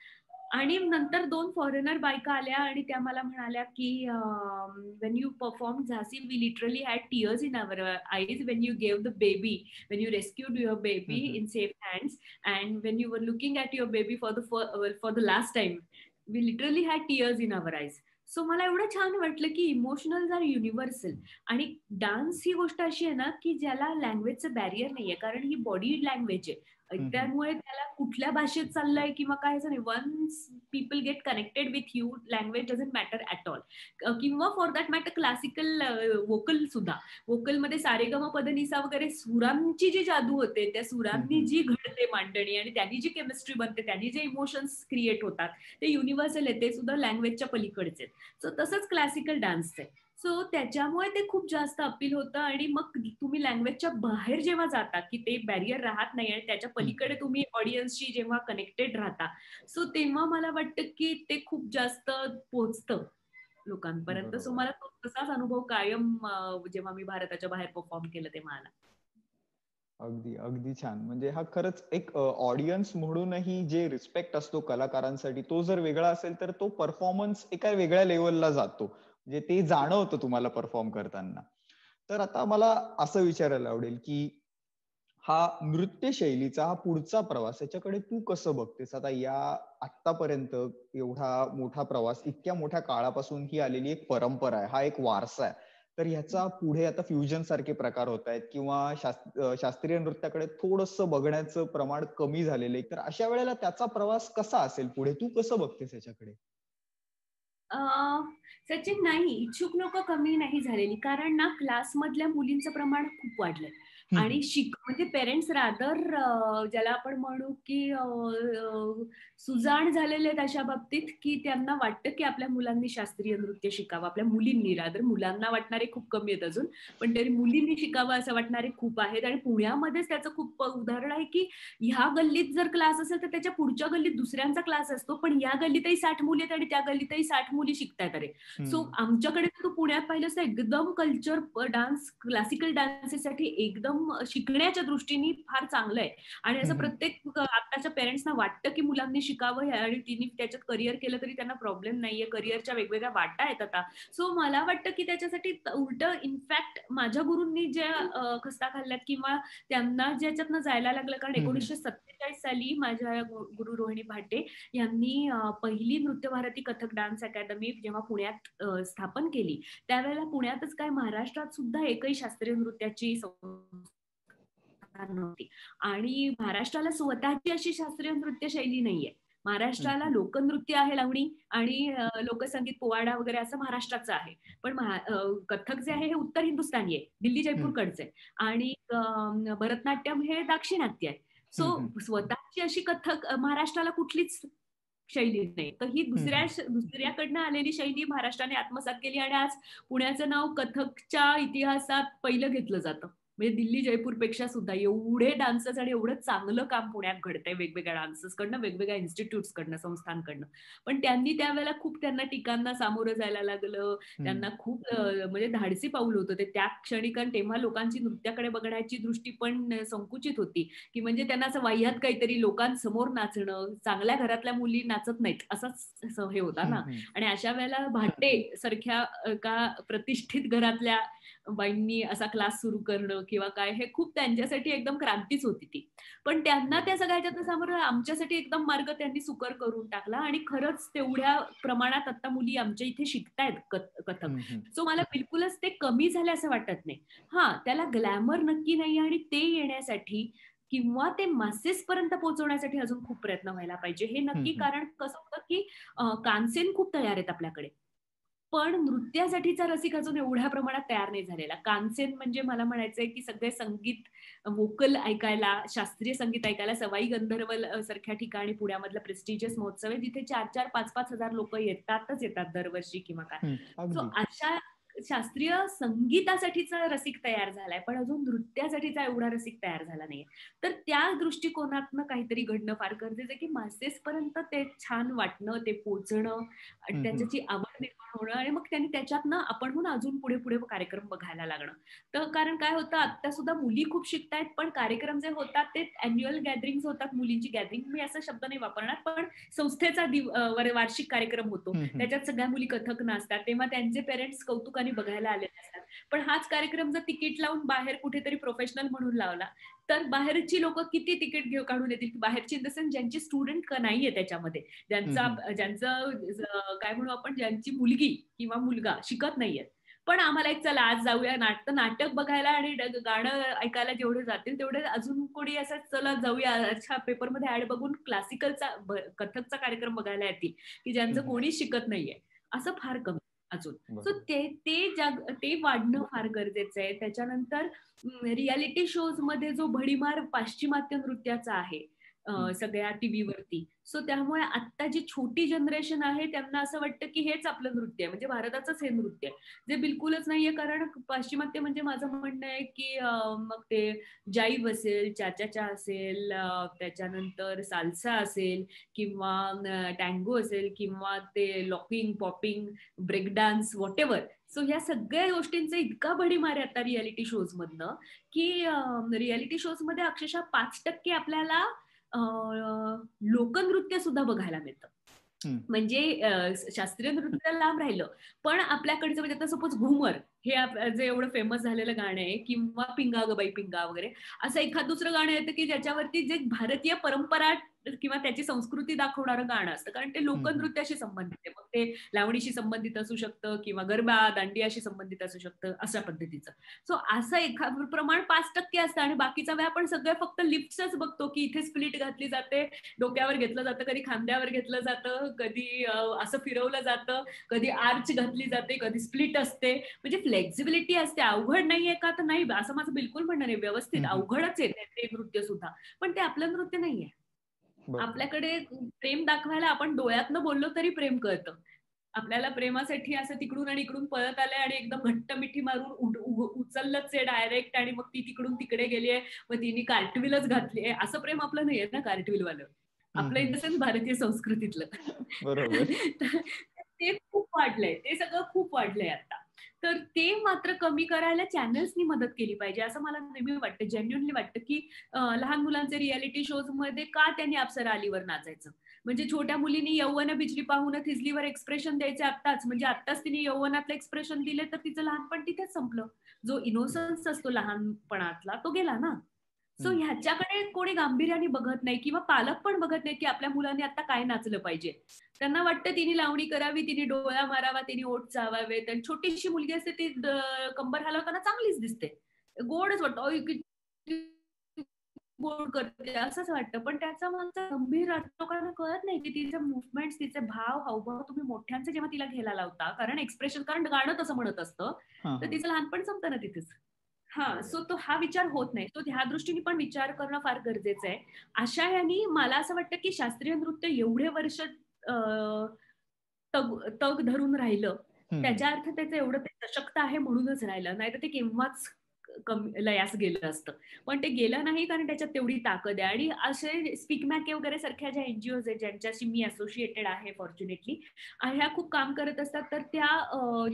आणि नंतर 2 फॉरेनर बायका आल्या, आणि त्या मला म्हणाल्या की व्हेन यू परफॉर्म झासी, we literally had tears in our eyes when you gave the baby, when you rescued your baby in safe hands, and when you were looking at your baby for the last time, we literally had tears in our eyes. So मला एवढं छान वाटलं की इमोशनल्स आर युनिव्हर्सल. आणि डान्स ही गोष्ट अशी आहे ना की ज्याला लँग्वेजचं बॅरियर नाहीये, कारण ही बॉडी लँग्वेज आहे. त्यामुळे त्याला कुठल्या भाषेत चाललंय किंवा काय असं नाही, once people get connected with you, language doesn't matter at all. किंवा for that matter classical vocal सुद्धा, वोकलमध्ये सारेगम पदनिसा वगैरे सुरांची जी जादू होते, त्या सुरांनी जी घडते मांडणी, आणि त्यांनी जी केमिस्ट्री बनते, त्यांनी जे इमोशन्स क्रिएट होतात, ते युनिव्हर्सल आहे, ते सुद्धा लँग्वेजच्या पलीकडचे. सो तसंच क्लासिकल डान्स आहे. सो त्याच्यामुळे ते खूप जास्त अपील होतं. आणि मग तुम्ही लँग्वेजच्या बाहेर जेव्हा जाता की ते बॅरियर राहत नाही, आणि त्याच्या पलीकडे तुम्ही ऑडियन्सशी जेव्हा कनेक्टेड राहता, सो तेव्हा मला वाटतं की ते खूप जास्त पोचतं लोकांपर्यंत. सो मला तसाच अनुभव कायम जेव्हा मी भारताच्या बाहेर परफॉर्म केलं तेव्हा आला. अगदी अगदी छान. म्हणजे हा खरंच एक ऑडियन्स म्हणूनही जे रिस्पेक्ट असतो कलाकारांसाठी, तो जर वेगळा असेल तर तो परफॉर्मन्स एका वेगळ्या लेवलला जातो. म्हणजे ते जाणवतं तुम्हाला परफॉर्म करताना. तर आता मला असं विचारायला आवडेल की हा नृत्य शैलीचा हा पुढचा प्रवास याच्याकडे तू कसं बघतेस? आता या आतापर्यंत एवढा मोठा प्रवास, इतक्या मोठ्या काळापासून ही आलेली एक परंपरा आहे, हा एक वारसा आहे. तर ह्याचा पुढे आता फ्युजन सारखे प्रकार होत आहेत किंवा शास्त्रीय नृत्याकडे थोडंसं बघण्याचं प्रमाण कमी झालेलं आहे. तर अशा वेळेला त्याचा प्रवास कसा असेल पुढे? तू कसं बघतेस याच्याकडे? सचिन, नाही, इच्छुक लोक कमी नाही झालेली, कारण ना क्लासमधल्या मुलींचं प्रमाण खूप वाढलंय. हम्म, आणि म्हणजे पेरेंट्स रादर ज्याला आपण म्हणू की सुजाण झालेले आहेत अशा बाबतीत, की त्यांना वाटतं की आपल्या मुलांनी शास्त्रीय नृत्य शिकावं. आपल्या मुलींनी, रादर मुलांना वाटणारे खूप कमी आहेत अजून, पण तरी मुलींनी शिकावं असं वाटणारे खूप आहेत. आणि पुण्यामध्येच त्याचं खूप उदाहरण आहे की ह्या गल्लीत जर क्लास असेल तर त्याच्या पुढच्या गल्लीत दुसऱ्यांचा क्लास असतो, पण या गल्लीतही 60 मुली आहेत आणि त्या गल्लीतही 60 मुली शिकतायत. अरे, सो हम्म, आमच्याकडे तू पुण्यात पाहिलं तर एकदम कल्चर डान्स, क्लासिकल डान्सेससाठी एकदम शिकण्याच्या दृष्टीने फार चांगलं आहे. आणि असं हम्म, प्रत्येक आताच्या पेरेंट्सना वाटतं की मुलांनी शिकावं आणि तिने त्याच्यात करिअर केलं तरी त्यांना प्रॉब्लेम नाहीये. करिअरच्या वेगवेगळ्या वाटा आहेत आता. सो मला वाटतं की त्याच्यासाठी उलट इनफॅक्ट माझ्या गुरूंनी ज्या खस्ता खाल्ल्यात किंवा त्यांना ज्याच्यातनं जायला लागलं, कारण हम्म, 1947 साली माझ्या गुरु रोहिणी भाटे यांनी पहिली नृत्य भारती कथक डान्स अकॅडमी जेव्हा पुण्यात स्थापन केली, त्यावेळेला पुण्यातच काय महाराष्ट्रात सुद्धा एकही शास्त्रीय नृत्याची संस्था नव्हती. आणि महाराष्ट्राला स्वतःची अशी शास्त्रीय नृत्य शैली नाहीये. महाराष्ट्राला हम्म, लोकनृत्य आहे, लावणी आणि लोकसंगीत, पोवाडा वगैरे असं महाराष्ट्राचं आहे. पण कथक जे आहे हे उत्तर हिंदुस्थानी आहे, दिल्ली हम्म, जयपूरकडचे. आणि भरतनाट्यम हे दाक्षिणात्य आहे. सो हम्म, स्वतःची अशी कथक महाराष्ट्राला कुठलीच शैली नाही. तर ही हम्म, दुसऱ्याकडनं आलेली शैली महाराष्ट्राने आत्मसात केली आणि आज पुण्याचं नाव कथकच्या इतिहासात पहिलं घेतलं जातं. म्हणजे दिल्ली जयपूरपेक्षा सुद्धा एवढे डान्सर्स आणि एवढं चांगलं काम पुण्यात घडतंय वेगवेगळ्या डान्सर्सकडनं, वेगवेगळ्या इन्स्टिट्यूट्सकडनं, संस्थांकडनं. पण त्यांनी त्यावेळेला खूप त्यांना टीकांना सामोरं जायला लागलं. हम्म, त्यांना खूप म्हणजे धाडसी पाऊल होतं ते त्या क्षणी, कारण तेव्हा लोकांची नृत्याकडे बघण्याची दृष्टी पण संकुचित होती. की म्हणजे त्यांना असं वाह्यात काहीतरी लोकांसमोर नाचणं, चांगल्या घरातल्या मुली नाचत नाहीत असाच हे होता हम्म, ना. हम्म, आणि अशा वेळेला भाटे सारख्या का प्रतिष्ठित घरातल्या बाईंनी असा क्लास सुरू करणं किंवा काय, हे खूप त्यांच्यासाठी एकदम क्रांतीच होती ती. पण त्यांना त्या सगळ्याच्यातनं सामोरं आमच्यासाठी एकदम मार्ग त्यांनी सुकर करून टाकला आणि खरंच तेवढ्या प्रमाणात आता मुली आमच्या इथे शिकतायत कथक. हम्म, हम्म, सो मला बिलकुलच ते कमी झाले असं वाटत नाही. हा, त्याला ग्लॅमर नक्की नाही आणि ते येण्यासाठी किंवा ते मासेस पर्यंत पोहोचवण्यासाठी अजून खूप प्रयत्न व्हायला पाहिजे, हे हम्म, नक्की. हम्म, कारण कसं होतं की कानसेन खूप तयार आहेत आपल्याकडे, पण नृत्यासाठीचा रसिक अजून एवढ्या प्रमाणात तयार नाही झालेला. कानसेन म्हणजे मला म्हणायचंय की सगळे संगीत, वोकल ऐकायला, शास्त्रीय संगीत ऐकायला सवाई गंधर्व सारख्या ठिकाणी पुण्यामधला प्रेस्टिजियस महोत्सव आहे, जिथे 4-4, 5-5 हजार लोक येतात दरवर्षी किंवा काय. सो अगदी. अशा शास्त्रीय संगीतासाठीचा रसिक तयार झालाय, पण अजून नृत्यासाठीचा एवढा रसिक तयार झाला नाहीये. तर त्या दृष्टिकोनातनं काहीतरी घडणं फार गरजेचं आहे, की मासेस पर्यंत ते छान वाटणं, ते पोचणं, हम्म, हम्म, त्याच्याची आवड निर्माण होणं आणि मग त्यांनी त्याच्यातनं आपणहून अजून पुढे पुढे कार्यक्रम बघायला लागणं. तर कारण काय होतं, आता सुद्धा मुली खूप शिकतायत, पण कार्यक्रम जे होतात ते अॅन्युअल गॅदरिंग होतात, मुलींची गॅदरिंग, मी असा शब्द नाही वापरणार, पण संस्थेचा वार्षिक कार्यक्रम होतो, हम्म, हम्म, त्याच्यात सगळ्या मुली कथक नाचतात, तेव्हा त्यांचे पेरेंट्स कौतुकाने बघायला आलेले असतात. पण हाच कार्यक्रम जर तिकीट लावून बाहेर कुठेतरी प्रोफेशनल म्हणून लावला, तर बाहेरची लोक किती तिकीट काढून येतील, बाहेरची इन द सेन्स ज्यांची स्टुडंट नाहीये त्याच्यामध्ये, हम्म, ज्यांचं काय म्हणू आपण, ज्यांची मुलगी किंवा मुलगा शिकत नाहीये, पण आम्हाला एक चला आज जाऊया नाटक बघायला आणि गाणं ऐकायला जेवढे जातील तेवढे अजून कोणी असं चला जाऊया, अच्छा पेपरमध्ये ऍड बघून क्लासिकलचा कथकचा कार्यक्रम बघायला येतील, की ज्यांचं हम्म, कोणीच शिकत नाहीये, असं फार कमी अजून. सो बरोबर. ते वाढणं फार गरजेचं आहे. त्याच्यानंतर रियालिटी शोज मध्ये जो भडीमार पाश्चिमात्य नृत्याचा आहे हम्म, सगळ्या टीव्हीवरती, सो त्यामुळे आता जी छोटी जनरेशन आहे त्यांना असं वाटतं की हेच आपलं नृत्य आहे, म्हणजे भारताचंच हे नृत्य आहे, जे बिलकुलच नाहीये. कारण पाश्चिमात्य म्हणजे माझं म्हणणं आहे की मग ते जाईव असेल, चाचाचा असेल, त्याच्यानंतर साल्सा असेल किंवा टँगो असेल किंवा ते locking, popping, break dance, whatever. So ह्या सगळ्या गोष्टींचा इतका भडीमार आहे आता रियालिटी शोज मधनं, की रियालिटी शोज मध्ये अक्षरशः 5% आपल्याला लोकनृत्य सुद्धा बघायला मिळतं. म्हणजे शास्त्रीय नृत्य लांब राहिलं, पण आपल्याकडचं म्हणजे आता सपोज घुमर हे जे एवढं फेमस झालेलं गाणं आहे, किंवा पिंगा ग बाई पिंगा वगैरे, असं एखाद दुसरं गाणं येतं की ज्याच्यावरती जे भारतीय परंपरा किंवा त्याची संस्कृती दाखवणारं गाणं असतं, कारण ते लोकनृत्याशी संबंधित आहे. मग ते लावणीशी संबंधित असू शकतं किंवा गरबा दांडियाशी संबंधित असू शकतं, अशा पद्धतीचं. सो असं एखाद प्रमाण 5% असतं आणि बाकीचा वेळ आपण सगळं फक्त लिफ्टच बघतो की इथे स्प्लिट घातली जाते, डोक्यावर घेतलं जातं, कधी खांद्यावर घेतलं जातं, कधी असं फिरवलं जातं, कधी आर्च घातली जाते, कधी स्प्लिट असते. म्हणजे फ्लेक्झिबिलिटी असते. अवघड नाहीये का? तर नाही, असं माझं बिलकुल म्हणणं नाही. व्यवस्थित अवघडच आहे ते नृत्य सुद्धा, पण ते आपलं नृत्य नाहीये. आपल्याकडे प्रेम दाखवायला आपण डोळ्यातनं बोललो तरी प्रेम कळतं. आपल्याला प्रेमासाठी असं तिकडून आणि इकडून पळत आलंय आणि एकदम घट्ट मिठी मारून उचललंच आहे डायरेक्ट, आणि मग ती तिकडून तिकडे गेली आहे, मग तिने कार्टविलच घातली आहे, असं प्रेम आपलं नाहीये ना कार्टविलवालं. आपलं इन द सेन्स भारतीय संस्कृतीतलं. बरोबर. ते खूप वाढलंय, ते सगळं खूप वाढलंय आता. तर ते मात्र कमी करायला चॅनल्सनी मदत केली पाहिजे, असं मला नेहमी वाटतं. जेन्युअनली वाटतं की लहान मुलांचे रियालिटी शोज मध्ये का त्यांनी अप्सरा अलीवर नाचायचं? म्हणजे छोट्या मुलींनी यौवन बिजली पाहून थिजलीवर एक्सप्रेशन द्यायचे आत्ताच, म्हणजे आत्ताच तिने यौवनातलं एक्सप्रेशन दिले तर तिचं लहानपण तिथेच संपलं. जो इनोसन्स असतो लहानपणातला तो गेला ना. सो ह्याच्याकडे कोणी गांभीर्याने बघत नाही, किंवा पालक पण बघत नाही की आपल्या मुलांनी आता काय नाचलं पाहिजे. त्यांना वाटतं तिने लावणी करावी, तिने डोळा मारावा, तिने ओठ चावावे. आणि छोटीशी मुलगी असते ती कंबर हलवताना चांगलीच दिसते, गोडच वाटतं, गोड करते असंच वाटतं. पण त्याचा मागचा गंभीर अर्थ लोकांना कळत नाही की तिचे मुवमेंट्स, तिचे भाव हावभाव तुम्ही मोठ्यांचे जेव्हा तिला घ्यायला लावता, कारण एक्सप्रेशन, कारण गाणं तसं म्हणत असतं, तर तिचं लहानपण संपतं ना तिथेच. सो तो हा विचार होत नाही. तो ह्या दृष्टीने पण विचार करणं फार गरजेचं आहे. अशा ह्यानी मला असं वाटतं की शास्त्रीय नृत्य एवढे वर्ष तग तग धरून राहिलं, त्याच्या अर्थ त्याचं एवढं ते सशक्त आहे म्हणूनच राहिलं, नाही तर ते केव्हाच लयास गेलं असतं. पण ते गेलं नाही, कारण त्याच्यात तेवढी ताकद आहे. आणि असे स्पीक मॅके वगैरे सारख्या ज्या एनजीओज आहेत ज्यांच्याशी मी असोसिएटेड आहे फॉर्च्युनेटली, ह्या खूप काम करत असतात. तर त्या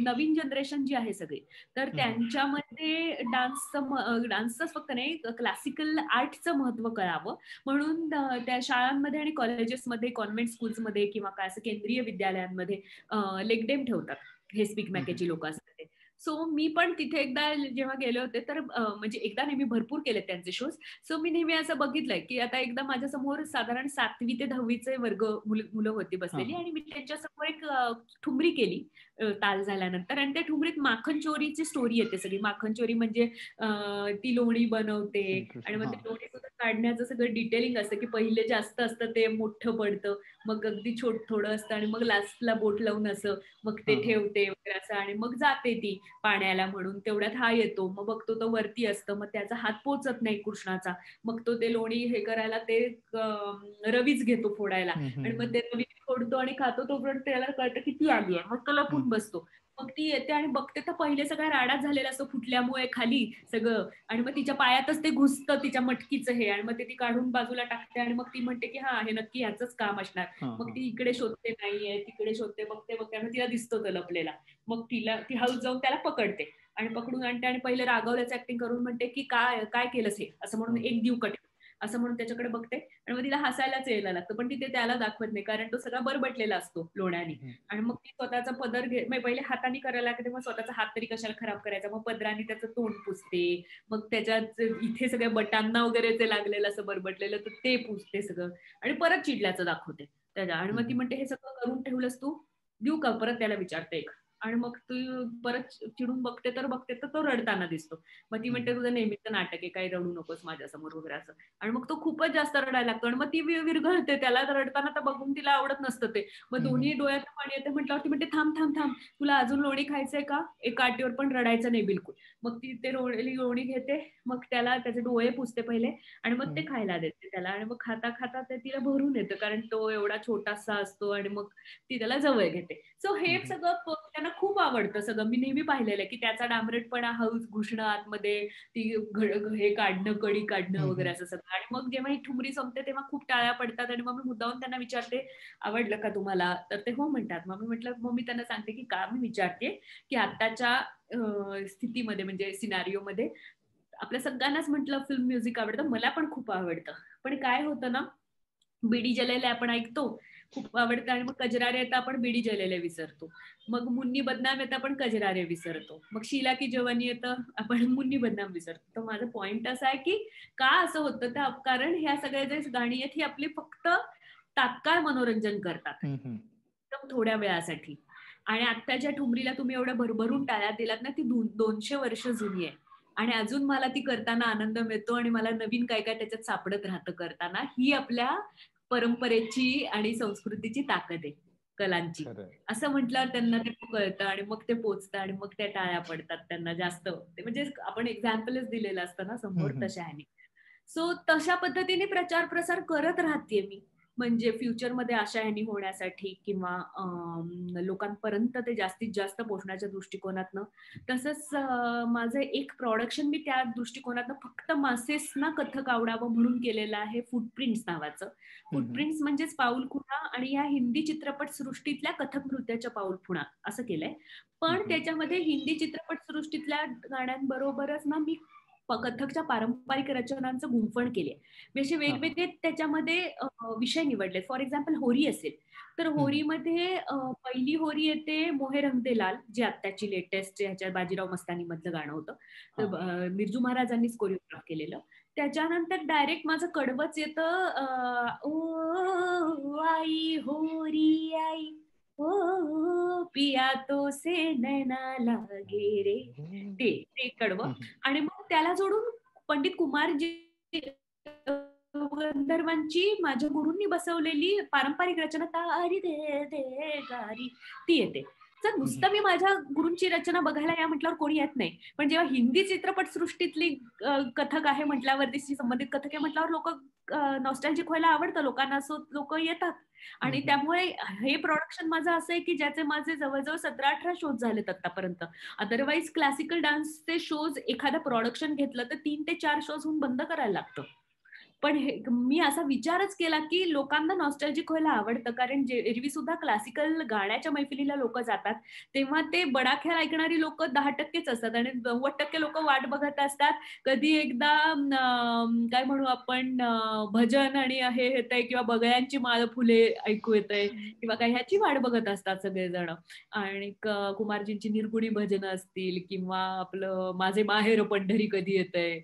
नवीन जनरेशन जी आहे सगळी, तर त्यांच्यामध्ये डान्सच फक्त नाही, क्लासिकल आर्टचं महत्व कळावं म्हणून त्या शाळांमध्ये आणि कॉलेजेसमध्ये, कॉन्व्हेंट स्कूल्समध्ये किंवा काय असं केंद्रीय विद्यालयांमध्ये लेगडेम ठेवतात हे स्पीक मॅकेची लोक असतात ते. सो मी पण तिथे एकदा जेव्हा गेले होते, तर म्हणजे एकदा नाही, मी भरपूर केले त्यांचे शोज. सो मी नेहमी असं बघितलंय की आता एकदा माझ्या समोर साधारण 7वी ते 10वीचे वर्ग मुलं होती बसलेली, आणि मी त्यांच्यासमोर एक ठुमरी केली ताल झाल्यानंतर, आणि त्या ठुमरीत माखन चोरीची स्टोरी येते सगळी. माखन चोरी म्हणजे ती लोणी बनवते, आणि मग ते लोणी सुद्धा काढण्याचं सगळं डिटेलिंग असतं की पहिले जास्त असतं ते मोठं पडतं, मग अगदी थोडं असतं, आणि मग लास्टला बोट लावून असं मग ते ठेवते वगैरे असं, आणि मग जाते ती पाण्याला म्हणून. तेवढ्यात हा येतो, मग बघतो तो वरती असतं, मग त्याचा हात पोचत नाही कृष्णाचा, मग तो ते लोणी हे करायला ते रवीच घेतो फोडायला, आणि मग ते रवी फोडतो आणि खातो. तोपर्यंत त्याला कळतं की ती आली आहे, मग तो लपून बसतो. मग ती येते आणि बघते तर पहिले सगळा राडाच झालेला असतो फुटल्यामुळे खाली सगळं, आणि मग तिच्या पायातच ते घुसतं तिच्या मटकीचं हे, आणि मग ते ती काढून बाजूला टाकते, आणि मग ती म्हणते की हा हे नक्की ह्याचंच काम असणार. मग ती इकडे शोधते, नाहीये, तिकडे शोधते, बघते तिला दिसतो तो लपलेला. मग ती हळूच जाऊन त्याला पकडते आणि पकडून आणते, आणि पहिले रागवल्याचं ऍक्टिंग करून म्हणते की काय काय केलंस हे, असं म्हणून एक दिव कट असं म्हणून त्याच्याकडे बघते, आणि मग तिला हसायलाच यायला लागतं, पण ती ते त्याला दाखवत नाही, कारण तो सगळा बरबटलेला असतो लोण्याने. आणि मग ती स्वतःचा पदर पहिले हाताने करायला लागते, मग स्वतःचा हात तरी कशाला खराब करायचा, मग पदराने त्याचं तोंड पुसते, मग त्याच्यात इथे सगळ्या बटांना वगैरे ते लागलेलं असं बरबटलेलं, तर ते पुसते सगळं, आणि परत चिडल्याचं दाखवते त्याच्या. आणि मग ती म्हणते हे सगळं करून ठेवलंस तू, देऊ का, परत त्याला विचारते एक. आणि मग तू परत चिडून बघते तर तो रडताना दिसतो. मग ती म्हणते तुझं नेहमीचं नाटक आहे, काही रडू नकोस माझ्यासमोर वगैरे असं. आणि मग तो खूपच जास्त रडायला लागतो, आणि मग ती विरघळते, त्याला रडताना तर बघून तिला आवडत नसतं ते. मग दोन्ही डोळ्यात पाणी येते म्हटल्यावर ती म्हणते थांब थांब थांब, तुला अजून लोणी खायचंय का, एका आटीवर पण रडायचं नाही बिलकुल. मग ती ते लोणी घेते, मग त्याला त्याचे डोळे पुसते पहिले, आणि मग ते खायला देते त्याला. आणि मग खाता खाता ते तिला भरून येतं, कारण तो एवढा छोटासा असतो, आणि मग ती त्याला जवळ घेते. सो हे सगळं त्यांना खूप आवडतं सगळं. मी नेहमी पाहिलेलं आहे की त्याचा डांबरेटपणा, हळूच घुसणं आतमध्ये, ती हे काढणं, कडी काढणं वगैरे असं सगळं. आणि मग जेव्हा ही ठुमरी संपते तेव्हा खूप टाळ्या पडतात, आणि मग मी मुद्दामून त्यांना विचारते आवडलं का तुम्हाला, तर ते हो म्हणतात. मग मी त्यांना सांगते की का, मी विचारते की आत्ताच्या स्थितीमध्ये, म्हणजे सिनारिओमध्ये आपल्या सगळ्यांनाच म्हटलं फिल्म म्युझिक आवडतं, मला पण खूप आवडतं, पण काय होतं ना, बीडी जलेले आपण ऐकतो, खूप आवडतं. आणि मग कजरारे येतं आपण बीडी जलेले विसरतो. मग मुन्नी बदनाम येतं आपण कजरारे विसरतो. मग शीला की जवानी येतं आपण मुन्नी बदनाम विसरतो. तर माझं पॉइंट असं आहे की का असं होतं तर कारण ह्या सगळ्या जे गाणी आहेत ही आपली फक्त तात्काळ मनोरंजन करतात एकदम थोड्या वेळासाठी. आणि आत्ताच्या ठुमरीला तुम्ही एवढ्या भरभरून टाळ्या दिलात ना, ती 200 वर्ष जुनी आहे आणि अजून मला ती करताना आनंद मिळतो आणि मला नवीन काय काय त्याच्यात सापडत राहतं करताना. ही आपल्या परंपरेची आणि संस्कृतीची ताकद आहे कलांची. असं म्हटल्यावर त्यांना ते कळतं आणि मग ते पोचतं आणि मग त्या टाळ्या पडतात त्यांना जास्त. म्हणजे आपण एक्झाम्पलच दिलेलं असतं ना समोर तशा ह्याने. सो तशा पद्धतीने प्रचार प्रसार करत राहते मी. म्हणजे फ्युचरमध्ये अशा ह्यानी होण्यासाठी किंवा लोकांपर्यंत ते जास्तीत जास्त पोहोचण्याच्या दृष्टिकोनातनं. तसंच माझं एक प्रोडक्शन मी त्या दृष्टिकोनातनं फक्त मासेसना कथक आवडावं म्हणून केलेलं आहे, फुटप्रिंट्स नावाचं. फुटप्रिंट्स म्हणजेच पाऊलखुणा आणि या हिंदी चित्रपट सृष्टीतल्या कथक नृत्याच्या पाऊलखुणा असं केलंय. पण त्याच्यामध्ये हिंदी चित्रपट सृष्टीतल्या गाण्यांबरोबरच ना मी कथकच्या पारंपरिक रचनांचं गुंफण केले. मी असे वेगवेगळे त्याच्यामध्ये विषय निवडले. फॉर एक्झाम्पल होरी असेल तर होरीमध्ये पहिली होरी येते मोहे रंग दे लाल, जी आत्ताची लेटेस्ट ह्याच्या बाजीराव मस्तानी मधलं गाणं होतं. तर मिर्जू महाराजांनीच कोरिओग्राफ केलेलं. त्याच्यानंतर डायरेक्ट माझं कडवच येतं, ओ आई होरी आई ओ पिया तो से नैना लागे रे, ते कडवं. आणि मग त्याला जोडून पंडित कुमारजी गंधर्वांची माझ्या गुरूंनी बसवलेली पारंपरिक रचना तारी दे दे गारी ती येते. तर नुसतं मी माझ्या गुरूंची रचना बघायला या म्हटल्यावर कोणी येत नाही. पण जेव्हा हिंदी चित्रपट सृष्टीतली कथक आहे म्हटल्यावरती संबंधित कथक आहे म्हटल्यावर लोक नॉस्टॅल्जिक व्हायला आवडतं लोकांना. सो लोक येतात. आणि त्यामुळे हे प्रोडक्शन माझं असं आहे की ज्याचे माझे जवळजवळ 17-18 शोज झालेत आतापर्यंत. अदरवाईज क्लासिकल डान्सचे शोज एखादं प्रोडक्शन घेतलं तर 3 ते 4 शोज होऊन बंद करायला लागतं. पण मी असा विचारच केला की लोकांना नॉस्टॅल्जिक व्हायला आवडतं. कारण एरवी सुद्धा क्लासिकल गाण्याच्या मैफिलीला लोक जातात तेव्हा ते बडाख्याल ऐकणारी लोक 10%च असतात आणि 90% लोक वाट बघत असतात. कधी एकदा काय म्हणू आपण भजन आणि हे येतंय किंवा बगळ्यांची माळ फुले ऐकू येतंय किंवा काही ह्याची वाट बघत असतात सगळेजण. आणि कुमारजींची निर्गुणी भजनं असतील किंवा आपलं माझे माहेर पंढरी कधी येतंय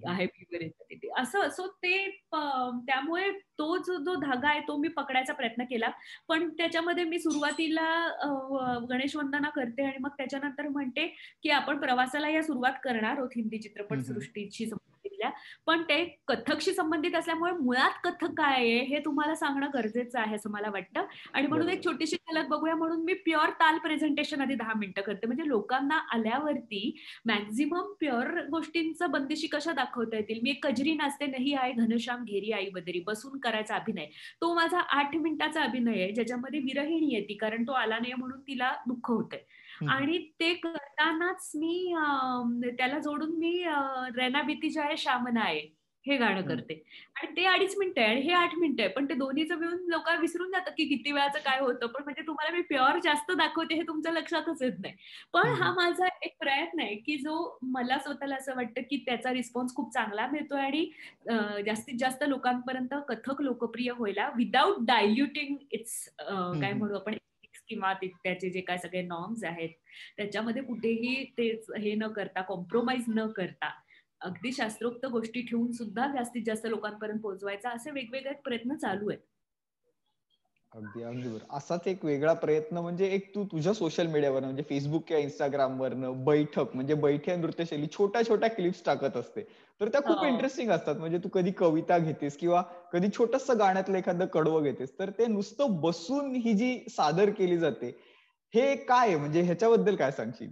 आहे तिथे असं. सो ते त्यामुळे तो जो धागा आहे तो मी पकडायचा प्रयत्न केला. पण त्याच्यामध्ये मी सुरुवातीला गणेश वंदना करते आणि मग त्याच्यानंतर म्हणते की आपण प्रवासाला या सुरुवात करणार आहोत हिंदी चित्रपट सृष्टीशी संबंधितल्या. पण ते कथकशी संबंधित असल्यामुळे मुळात कथक काय आहे हे तुम्हाला सांगणं गरजेचं आहे असं मला वाटतं. आणि म्हणून एक छोटीशी झलक बघूया म्हणून मी प्युअर ताल प्रेझेंटेशन आधी 10 मिनिटं करते. म्हणजे लोकांना आल्यावरती मॅक्झिमम प्युअर गोष्टींचं बंदिशी कशा दाखवता येतील. मी एक कजरी नाचते नाही आहे घनश्याम घेरी आई बदरी बसून करायचा अभिनय, तो माझा 8 मिनिटाचा अभिनय आहे ज्याच्यामध्ये विरहिणी येते कारण तो आला नाही म्हणून तिला दुःख होतंय. आणि ते करतानाच मी त्याला जोडून मी रैना बीती जाए शामना आहे हे गाणं करते. आणि ते 2.5 मिनिटं आहे आणि हे 8 मिनिटं आहे. पण ते दोन्हीचं मिळून लोक विसरून जातात की किती वेळाचं काय होतं. पण म्हणजे तुम्हाला मी प्युअर जास्त दाखवते हे तुमच्या लक्षातच येत नाही. पण हा माझा एक प्रयत्न आहे की जो मला स्वतःला असं वाटतं की त्याचा रिस्पॉन्स खूप चांगला मिळतोय आणि जास्तीत जास्त लोकांपर्यंत कथक लोकप्रिय व्हायला विदाउट डायल्युटिंग इट्स काय म्हणू आपण किंवा त्याचे जे काय सगळे नॉर्म्स आहेत त्याच्यामध्ये कुठेही ते हे न करता कॉम्प्रोमाइज न करता अगदी शास्त्रोक्त गोष्टी ठेवून सुद्धा जास्तीत जास्त लोकांपर्यंत पोहोचवायचा असे वेगवेगळे प्रयत्न चालू आहेत. अगदी अगदी बरोबर. असाच एक वेगळा प्रयत्न म्हणजे एक तू तुझ्या सोशल मीडियावर म्हणजे फेसबुक किंवा इंस्टाग्रामवरनं बैठक म्हणजे बैठ्या नृत्यशैली छोट्या छोट्या क्लिप्स टाकत असते. तर त्या खूप इंटरेस्टिंग असतात. म्हणजे तू कधी कविता घेतेस किंवा कधी छोटंसं गाण्यातलं एखादं कडवं घेतेस तर ते नुसतं बसून ही जी सादर केली जाते हे काय आहे म्हणजे ह्याच्याबद्दल काय सांगशील?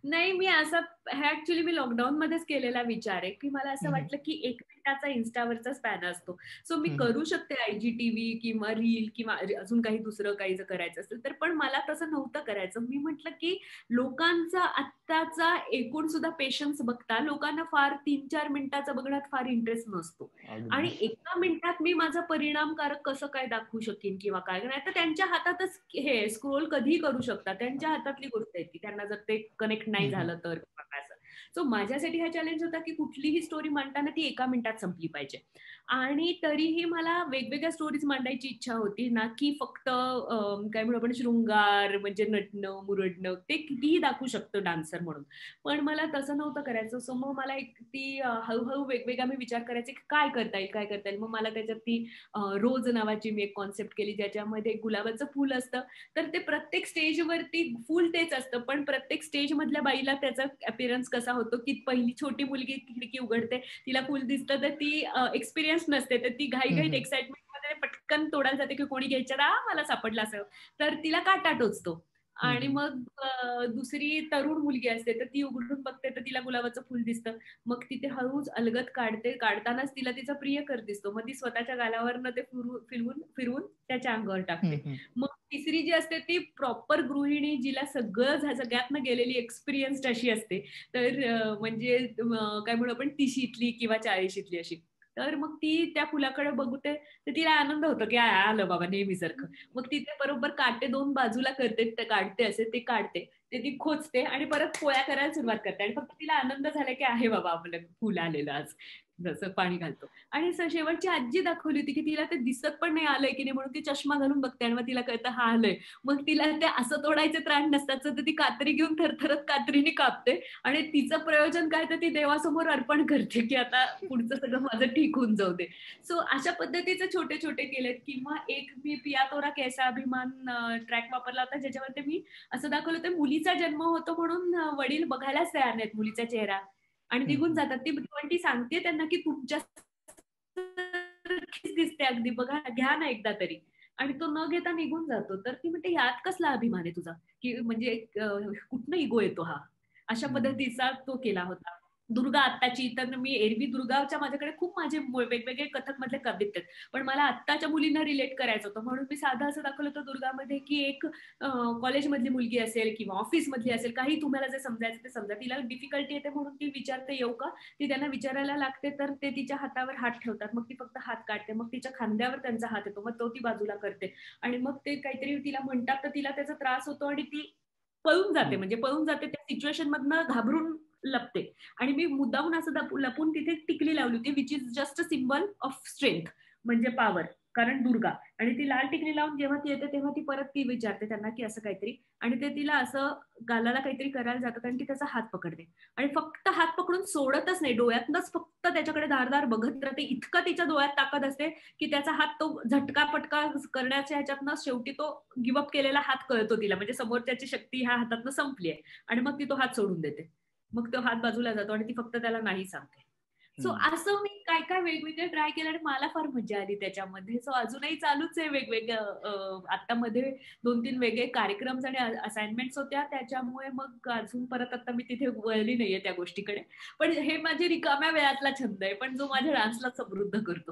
नाही मी असं हे ऍक्च्युली मी लॉकडाऊन मध्येच केलेला विचार आहे की मला असं वाटलं की 1 मिनिटाचा इन्स्टावरचा स्पॅन असतो. सो मी करू शकते IGTV किंवा रील किंवा अजून काही दुसरं काही जर करायचं असेल तर. पण मला तसं नव्हतं करायचं. मी म्हटलं की लोकांचा आत्ताचा एकूण सुद्धा पेशन्स बघता लोकांना फार 3-4 मिनिटाचं बघण्यात फार इंटरेस्ट नसतो. आणि 1 मिनिटात मी माझं परिणामकारक कसं काय दाखवू शकेन किंवा काय नाही तर त्यांच्या हातातच हे स्क्रोल कधीही करू शकतात. त्यांच्या हातातली गोष्ट आहे ती. त्यांना जर ते कनेक्ट नाही झालं तर सो माझ्यासाठी हा चॅलेंज होता की कुठलीही स्टोरी मांडताना ती 1 मिनिटात संपली पाहिजे. आणि तरीही मला वेगवेगळ्या स्टोरीज मांडायची इच्छा होती ना, की फक्त काय म्हणू आपण शृंगार म्हणजे नटणं, मुरडणं ते कितीही दाखवू शकतो डान्सर म्हणून. पण मला तसं नव्हतं करायचं. सो मग मला एक ती हळू वेगवेगळा मी विचार करायचे, की काय करता येईल, काय करता येईल? मग मला त्याच्यात ती रोज नावाची मी एक कॉन्सेप्ट केली, ज्याच्यामध्ये गुलाबाचं फुल असतं. तर ते प्रत्येक स्टेजवरती फुल तेच असतं, पण प्रत्येक स्टेजमधल्या बाईला त्याचा अपीअरन्स कसा होतो, की पहिली छोटी मुलगी खिडकी उघडते, तिला फुल दिसतं, तर ती एक्सपिरियन्स नसते. तर ती घाईघाईत एक्साइटमेंटमध्ये पटकन तोडायला जाते, की कोणी घ्यायच्या मला सापडला असं. तर तिला काटा टोचतो. आणि मग दुसरी तरुण मुलगी असते, तर ती उघडून बघते, तर तिला गुलाबाचं फुल दिसतं. मग ती ते हळूच अलगद काढते. काढतानाच तिला तिचा प्रियकर दिसतो. मग ती स्वतःच्या गालावरनं ते फिरवून फिरवून त्याच्या अंगावर टाकते. मग तिसरी जी असते ती प्रॉपर गृहिणी, जिला सगळ्यातनं गेलेली एक्सपिरियन्स्ड अशी असते. तर म्हणजे काय म्हणू आपण 30शीतली किंवा 40शीतली अशी. तर मग ती त्या फुलाकडे बघते, तर तिला आनंद होतो, की आलं बाबा नेहमीसारखं. मग ती ते बरोबर काटे 2 बाजूला करते, ते काढते असे ते काढते. ते ती खोचते आणि परत पोळ्या करायला सुरुवात करते आणि फक्त तिला आनंद झाला, की आहे बाबा आपलं फुल आलेलं आज. जसं पाणी घालतो. आणि शेवटची आजी दाखवली होती, की तिला ते दिसत पण नाही आलंय की नाही म्हणून ती चष्मा घालून बघते आणि मग तिला कळतं हा आलंय. मग तिला ते असं तोडायचे त्राण नसतात, तर ती कात्री घेऊन थरथरत कात्रीने कापते आणि तिचं प्रयोजन काय तर ती देवासमोर अर्पण करते, की आता पुढचं सगळं माझं ठीक होऊन जाऊ दे. सो अशा पद्धतीचे छोटे-छोटे केलेत किंवा एक मी पिया तोरा कैसा अभिमान ट्रॅक वापरला होता, ज्याच्यावरती मी असं दाखवलं होतं मुलीचा जन्म होतो म्हणून वडील बघायलाच तयार नाहीत मुलीचा चेहरा आणि निघून जातात. पण ती सांगते त्यांना, की तुमच्या सारखीच दिसते अगदी बघा घ्या ना एकदा तरी. आणि तो न घेता निघून जातो. तर ती म्हणते, "यात कसला अभिमान आहे तुझा?" की म्हणजे कुठनं इगो येतो हा? अशा पद्धतीचा तो केला होता. दुर्गा आत्ताची, तर मी एरवी दुर्गाच्या माझ्याकडे खूप माझे वेगवेगळे कथकमधले कवित आहेत. पण मला आत्ताच्या मुलींना रिलेट करायचं होतं. म्हणून मी साधं असं दाखवलं होतं दुर्गामध्ये, की एक कॉलेजमधली मुलगी असेल किंवा ऑफिसमधली असेल, काही तुम्हाला जे समजायचं ते समजा. तिला डिफिकल्टी येते म्हणून ती विचारते, "येऊ का?" ती त्यांना विचारायला लागते, तर ते तिच्या हातावर हात ठेवतात. मग ती फक्त हात काढते. मग तिच्या खांद्यावर त्यांचा हात येतो. मग तो ती बाजूला करते आणि मग ते काहीतरी तिला म्हणतात, तर तिला त्याचा त्रास होतो आणि ती पळून जाते. म्हणजे पळून जाते त्या सिच्युएशनमधनं घाबरून लपते आणि मी मुद्दामून असं लपून तिथे टिकली लावली होती, which is just a symbol of strength म्हणजे पॉवर. कारण दुर्गा आणि ती लाल टिकली लावून जेव्हा ती येते, तेव्हा ती परत ती विचारते त्यांना, की असं काहीतरी आणि ते तिला असं गालाला काहीतरी करायला जातात आणि ती त्याचा हात पकडते. आणि फक्त हात पकडून सोडतच नाही. डोळ्यातनंच फक्त त्याच्याकडे धारदार बघत राहते. इतकं तिच्या डोळ्यात ताकद असते, की त्याचा हात तो झटका-पटका करण्याच्या ह्याच्यातनं शेवटी तो गिव्ह केलेला हात कळतो तिला. म्हणजे समोरच्याची शक्ती ह्या हातातनं संपली आहे. आणि मग ती तो हात सोडून देते. मग तो हात बाजूला जातो आणि ती फक्त त्याला नाही सांगते. सो असं मी काय-काय वेगवेगळे ट्राय केलं आणि मला फार मजा आली त्याच्यामध्ये. सो अजूनही चालूच आहे वेगवेगळं आता मध्ये 2-3 वेगळे कार्यक्रम्स आणि असाइनमेंट्स होत्या. त्याच्यामुळे मग अजून परत आता मी तिथे वळली नाहीये त्या गोष्टीकडे. पण हे माझे रिकाम्या वेळातला छंद आहे, पण जो माझ्या डान्सला समृद्ध करतो.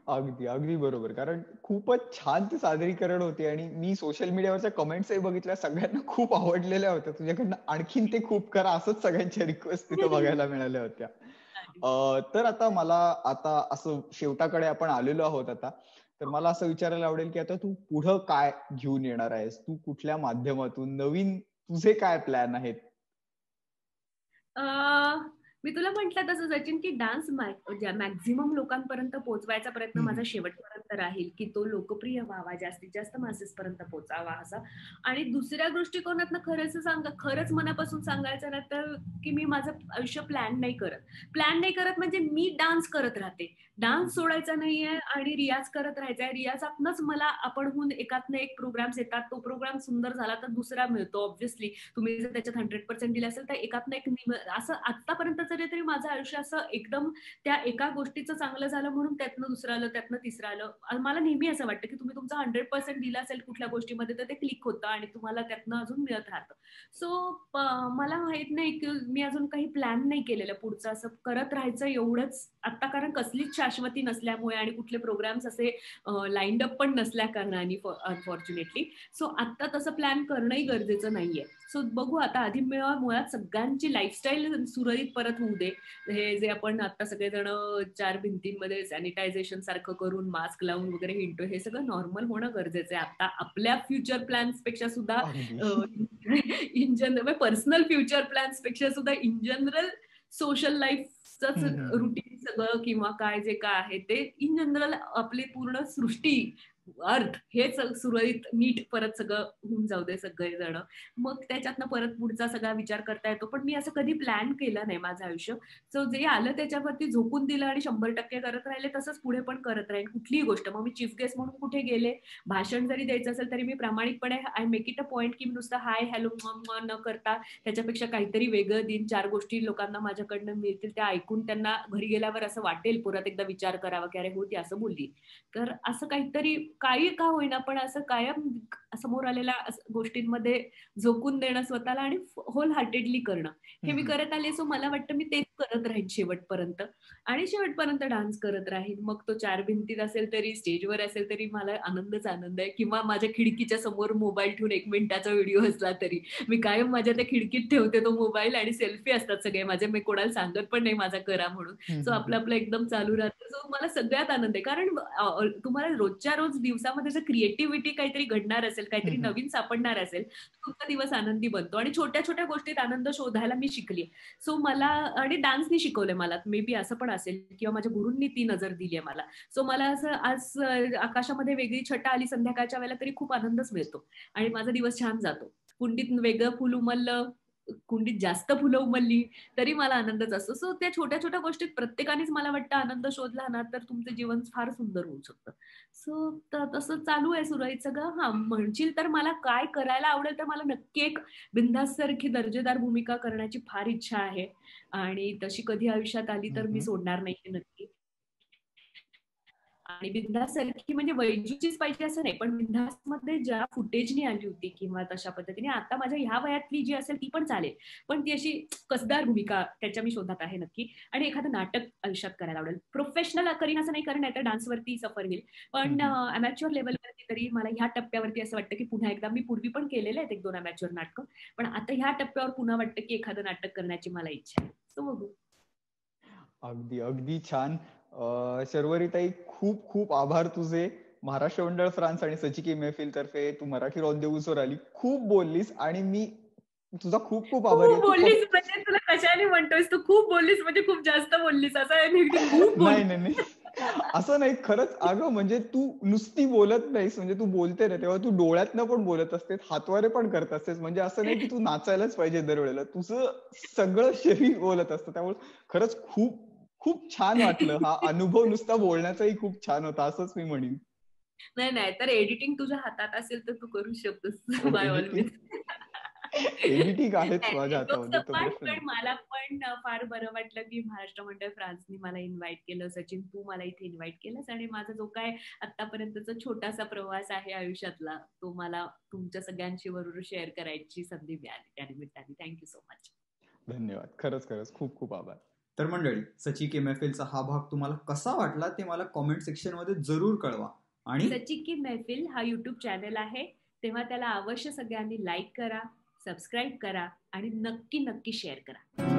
अगदी, अगदी बरोबर. कारण खूपच छान ती सादरीकरण होती आणि मी सोशल मीडियावरच्या कमेंट्सही बघितल्या. सगळ्यांना खूप आवडलेल्या होत्या. तुझ्याकडनं आणखीन ते खूप करा असंच सगळ्यांच्या रिक्वेस्ट तिथं बघायला मिळाल्या होत्या. तर आता मला आता असं शेवटाकडे आपण आलेलो आहोत आता. तर मला असं विचारायला आवडेल, की आता तू पुढं काय घेऊन येणार आहेस? तू कुठल्या माध्यमातून नवीन तुझे काय प्लॅन आहेत? अ, मी तुला म्हटलं तसं सचिन, की डान्स मॅक्झिमम लोकांपर्यंत पोहोचवायचा प्रयत्न हं, माझा हं. शेवटपर्यंत राहील, की तो लोकप्रिय व्हावा, जास्तीत जास्त मासेसपर्यंत पोहोचावा असा. आणि दुसऱ्या दृष्टिकोनातनं खरंच मनापासून सांगायचं ना, तर की मी माझं आयुष्य प्लॅन नाही करत. प्लॅन नाही करत म्हणजे मी डान्स करत राहते. डान्स सोडायचा नाहीये आणि रियाज करत राहायचा आहे. रियाजातनंच मला आपणहून एकातनं एक प्रोग्राम्स येतात. तो प्रोग्राम सुंदर झाला तर दुसरा मिळतो ऑब्व्हियसली. तुम्ही जर त्याच्यात 100% दिलं असेल तर एकातनं एक असं आत्तापर्यंत तरी माझं आयुष्य असं एकदम त्या एका गोष्टीचं चांगलं झालं म्हणून त्यातनं दुसरं आलं, त्यातनं तिसरं आलं. मला नेहमी असं वाटतं, की तुम्ही तुमचा 100% दिला असेल कुठल्या गोष्टीमध्ये तर ते क्लिक होतं आणि तुम्हाला त्यातनं अजून मिळत राहतं. सो मला माहित नाही, की मी अजून काही प्लॅन नाही केलेलं पुढचं असं करत राहायचं एवढंच आत्ता कारण कसलीच शाश्वती नसल्यामुळे आणि कुठले प्रोग्राम्स असे लाईन्ड अप पण नसल्या कारणाने अनफॉर्च्युनेटली. सो आत्ता तसं प्लॅन करणंही गरजेचं नाहीये. सो बघू आता आधी मुळात सगळ्यांची लाईफस्टाईल सुरळीत परत परत होऊ दे. हे जे आपण आता सगळेजण 4 भिंतींमध्ये सॅनिटायझेशन सारखं करून मास्क लावून वगैरे हिंडतो, हे सगळं नॉर्मल होणं गरजेचं आहे. आता आपल्या फ्युचर प्लॅन्स पेक्षा सुद्धा in general personal future plans पेक्षा सुद्धा इन जनरल सोशल लाईफच रुटीन सगळं किंवा काय जे काय आहे ते इन जनरल आपली पूर्ण सृष्टी अर्थ हेच सुरळीत नीट परत सगळं होऊन जाऊ दे सगळेजण, मग त्याच्यातनं परत पुढचा सगळा विचार करता येतो. पण मी असं कधी प्लॅन केलं नाही माझं आयुष्य. सो जे आलं त्याच्यावरती झोकून दिलं आणि 100% करत राहिले, तसंच पुढे पण करत राहील कुठलीही गोष्ट. मग मी चीफ गेस्ट म्हणून कुठे गेले, भाषण जरी द्यायचं असेल तरी मी प्रामाणिकपणे I make it a point की नुसतं हाय हॅलो न करता त्याच्यापेक्षा काहीतरी वेगळं दिन, 4 गोष्टी लोकांना माझ्याकडनं मिळतील त्या ऐकून त्यांना घरी गेल्यावर असं वाटेल परत एकदा विचार करावा की अरे हो ती असं बोलली. तर असं काहीतरी काही का होईना पण असं कायम समोर आलेल्या गोष्टींमध्ये झोकून देणं स्वतःला आणि होल हार्टेडली करणं हे मी करत आले. सो मला वाटतं मी तेच करत राहीन शेवटपर्यंत आणि शेवटपर्यंत डान्स करत राहीन. मग तो 4 भिंतीत असेल तरी, स्टेजवर असेल तरी मला आनंदच आनंद आहे. किंवा माझ्या खिडकीच्या समोर मोबाईल ठेवून 1 मिनिटाचा व्हिडिओ असला तरी मी कायम माझ्या त्या खिडकीत ठेवते तो मोबाईल आणि सेल्फी असतात सगळे माझे. मी कोणाला सांगत पण नाही माझा करा म्हणून. सो आपलं एकदम चालू राहतं. सो मला सगळ्यात आनंद आहे. कारण तुम्हाला रोजच्या रोज दिवसामध्ये जर क्रिएटिव्हिटी काहीतरी घडणार असेल, काहीतरी नवीन सापडणार असेल, तुमचा दिवस आनंदी बनतो. आणि छोट्या छोट्या गोष्टीत आनंद शोधायला मी शिकली. सो मला आणि डान्सनी शिकवलंय मला, मे बी असं पण असेल किंवा माझ्या गुरूंनी ती नजर दिली आहे मला. सो मला असं आज आकाशामध्ये वेगळी छटा आली संध्याकाळच्या वेळेला तरी खूप आनंदच मिळतो आणि माझा दिवस छान जातो. कुंडीत वेगळं फुल उमललं, कुंडीत जास्त फुलं उमलली तरी मला आनंदच असतो. सो त्या छोट्या छोट्या गोष्टीत प्रत्येकानेच मला वाटतं आनंद शोधला ना तर तुमचं जीवन फार सुंदर होऊ शकतं. सो तसं चालू आहे सुरळीत सगळं. हा म्हणशील तर मला काय करायला आवडेल तर मला नक्की एक बिनधास्त सारखी दर्जेदार भूमिका करण्याची फार इच्छा आहे आणि तशी कधी आयुष्यात आली तर मी सोडणार नाही नक्की. आणि बिनधास्त सारखी म्हणजे वैजूचीच पाहिजे असं नाही, पण बिनधास्त मध्ये ज्या फुटेजनी आली होती किंवा तशा पद्धतीने आता माझ्या ह्या वयातली जी असेल ती पण चालेल, पण ती अशी कसदार भूमिका त्याच्या मी शोधात आहे नक्की. आणि एखादं नाटक आयुष्यात करायला आवडेल. प्रोफेशनल करीन असं नाही, कारण नाहीतर डान्सवरती सफर होईल, पण अमॅच्युअर लेवलवरती तरी मला ह्या टप्प्यावरती असं वाटतं की पुन्हा एकदा, मी पूर्वी पण केलेले आहेत 1-2 अमॅच्युअर नाटकं, पण आता ह्या टप्प्यावर पुन्हा वाटतं की एखादं नाटक करण्याची मला इच्छा आहे. सो बघू. अगदी अगदी छान. शर्वरीताई, खूप खूप आभार तुझे. महाराष्ट्र मंडळ फ्रान्स आणि सचिकी मैफिल तर्फे तू मराठी रॉक देऊसवर आली, खूप बोललीस आणि मी तुझा खूप खूप आभारी खूप आहे. बोललीस म्हणजे तुला कशाने म्हणतोयस, तू खूप बोललीस म्हणजे खूप जास्त बोललीस असं आहे नाही, ती खूप नाही नाही नाही असं नाही, खरंच. अगं म्हणजे तू नुसती बोलत नाहीस, म्हणजे तू बोलते ना तेव्हा तू डोळ्यातनं पण बोलत असतेस, हातवारे पण करत असतेस. म्हणजे असं नाही की तू नाचायलाच पाहिजे दरवेळेला, तुझं सगळं शरीर बोलत असतं. त्यामुळे खरंच खूप खूप छान वाटलं. हा अनुभव नुसता बोलण्याचाही खूप छान होता, असंच मी म्हणेन. नाही नाही तर एडिटिंग तुझ्या हातात असेल तर तू करू शकतोस by all editing means. Editing आहेच माझ्या जोक्स हातामध्ये, तो अपार्ट, प्रश्न पण नाही. मला पण फार बरं वाटलं की महाराष्ट्र मंडळ फ्रान्सनी मला इन्व्हाइट केलं. सचिन, तू मला इथे इन्व्हाइट केलंस आणि माझा जो काय आतापर्यंतचा छोटासा प्रवास आहे आयुष्यातला तो मला तुमच्या सगळ्यांशी बरोबर शेअर करायची संधी मिळाली त्यानिमित्ताने. Thank you so much. धन्यवाद. खरंच खरंच खूप खूप आभार. तर मंडळी, सचिकी मैफिलचा हा भाग तुम्हाला कसा वाटला ते मला कॉमेंट सेक्शन मध्ये जरूर कळवा. आणि सचिकी मैफिल हा युट्यूब चॅनल आहे, तेव्हा त्याला अवश्य सगळ्यांनी लाईक करा, सबस्क्राईब करा आणि नक्की नक्की शेअर करा.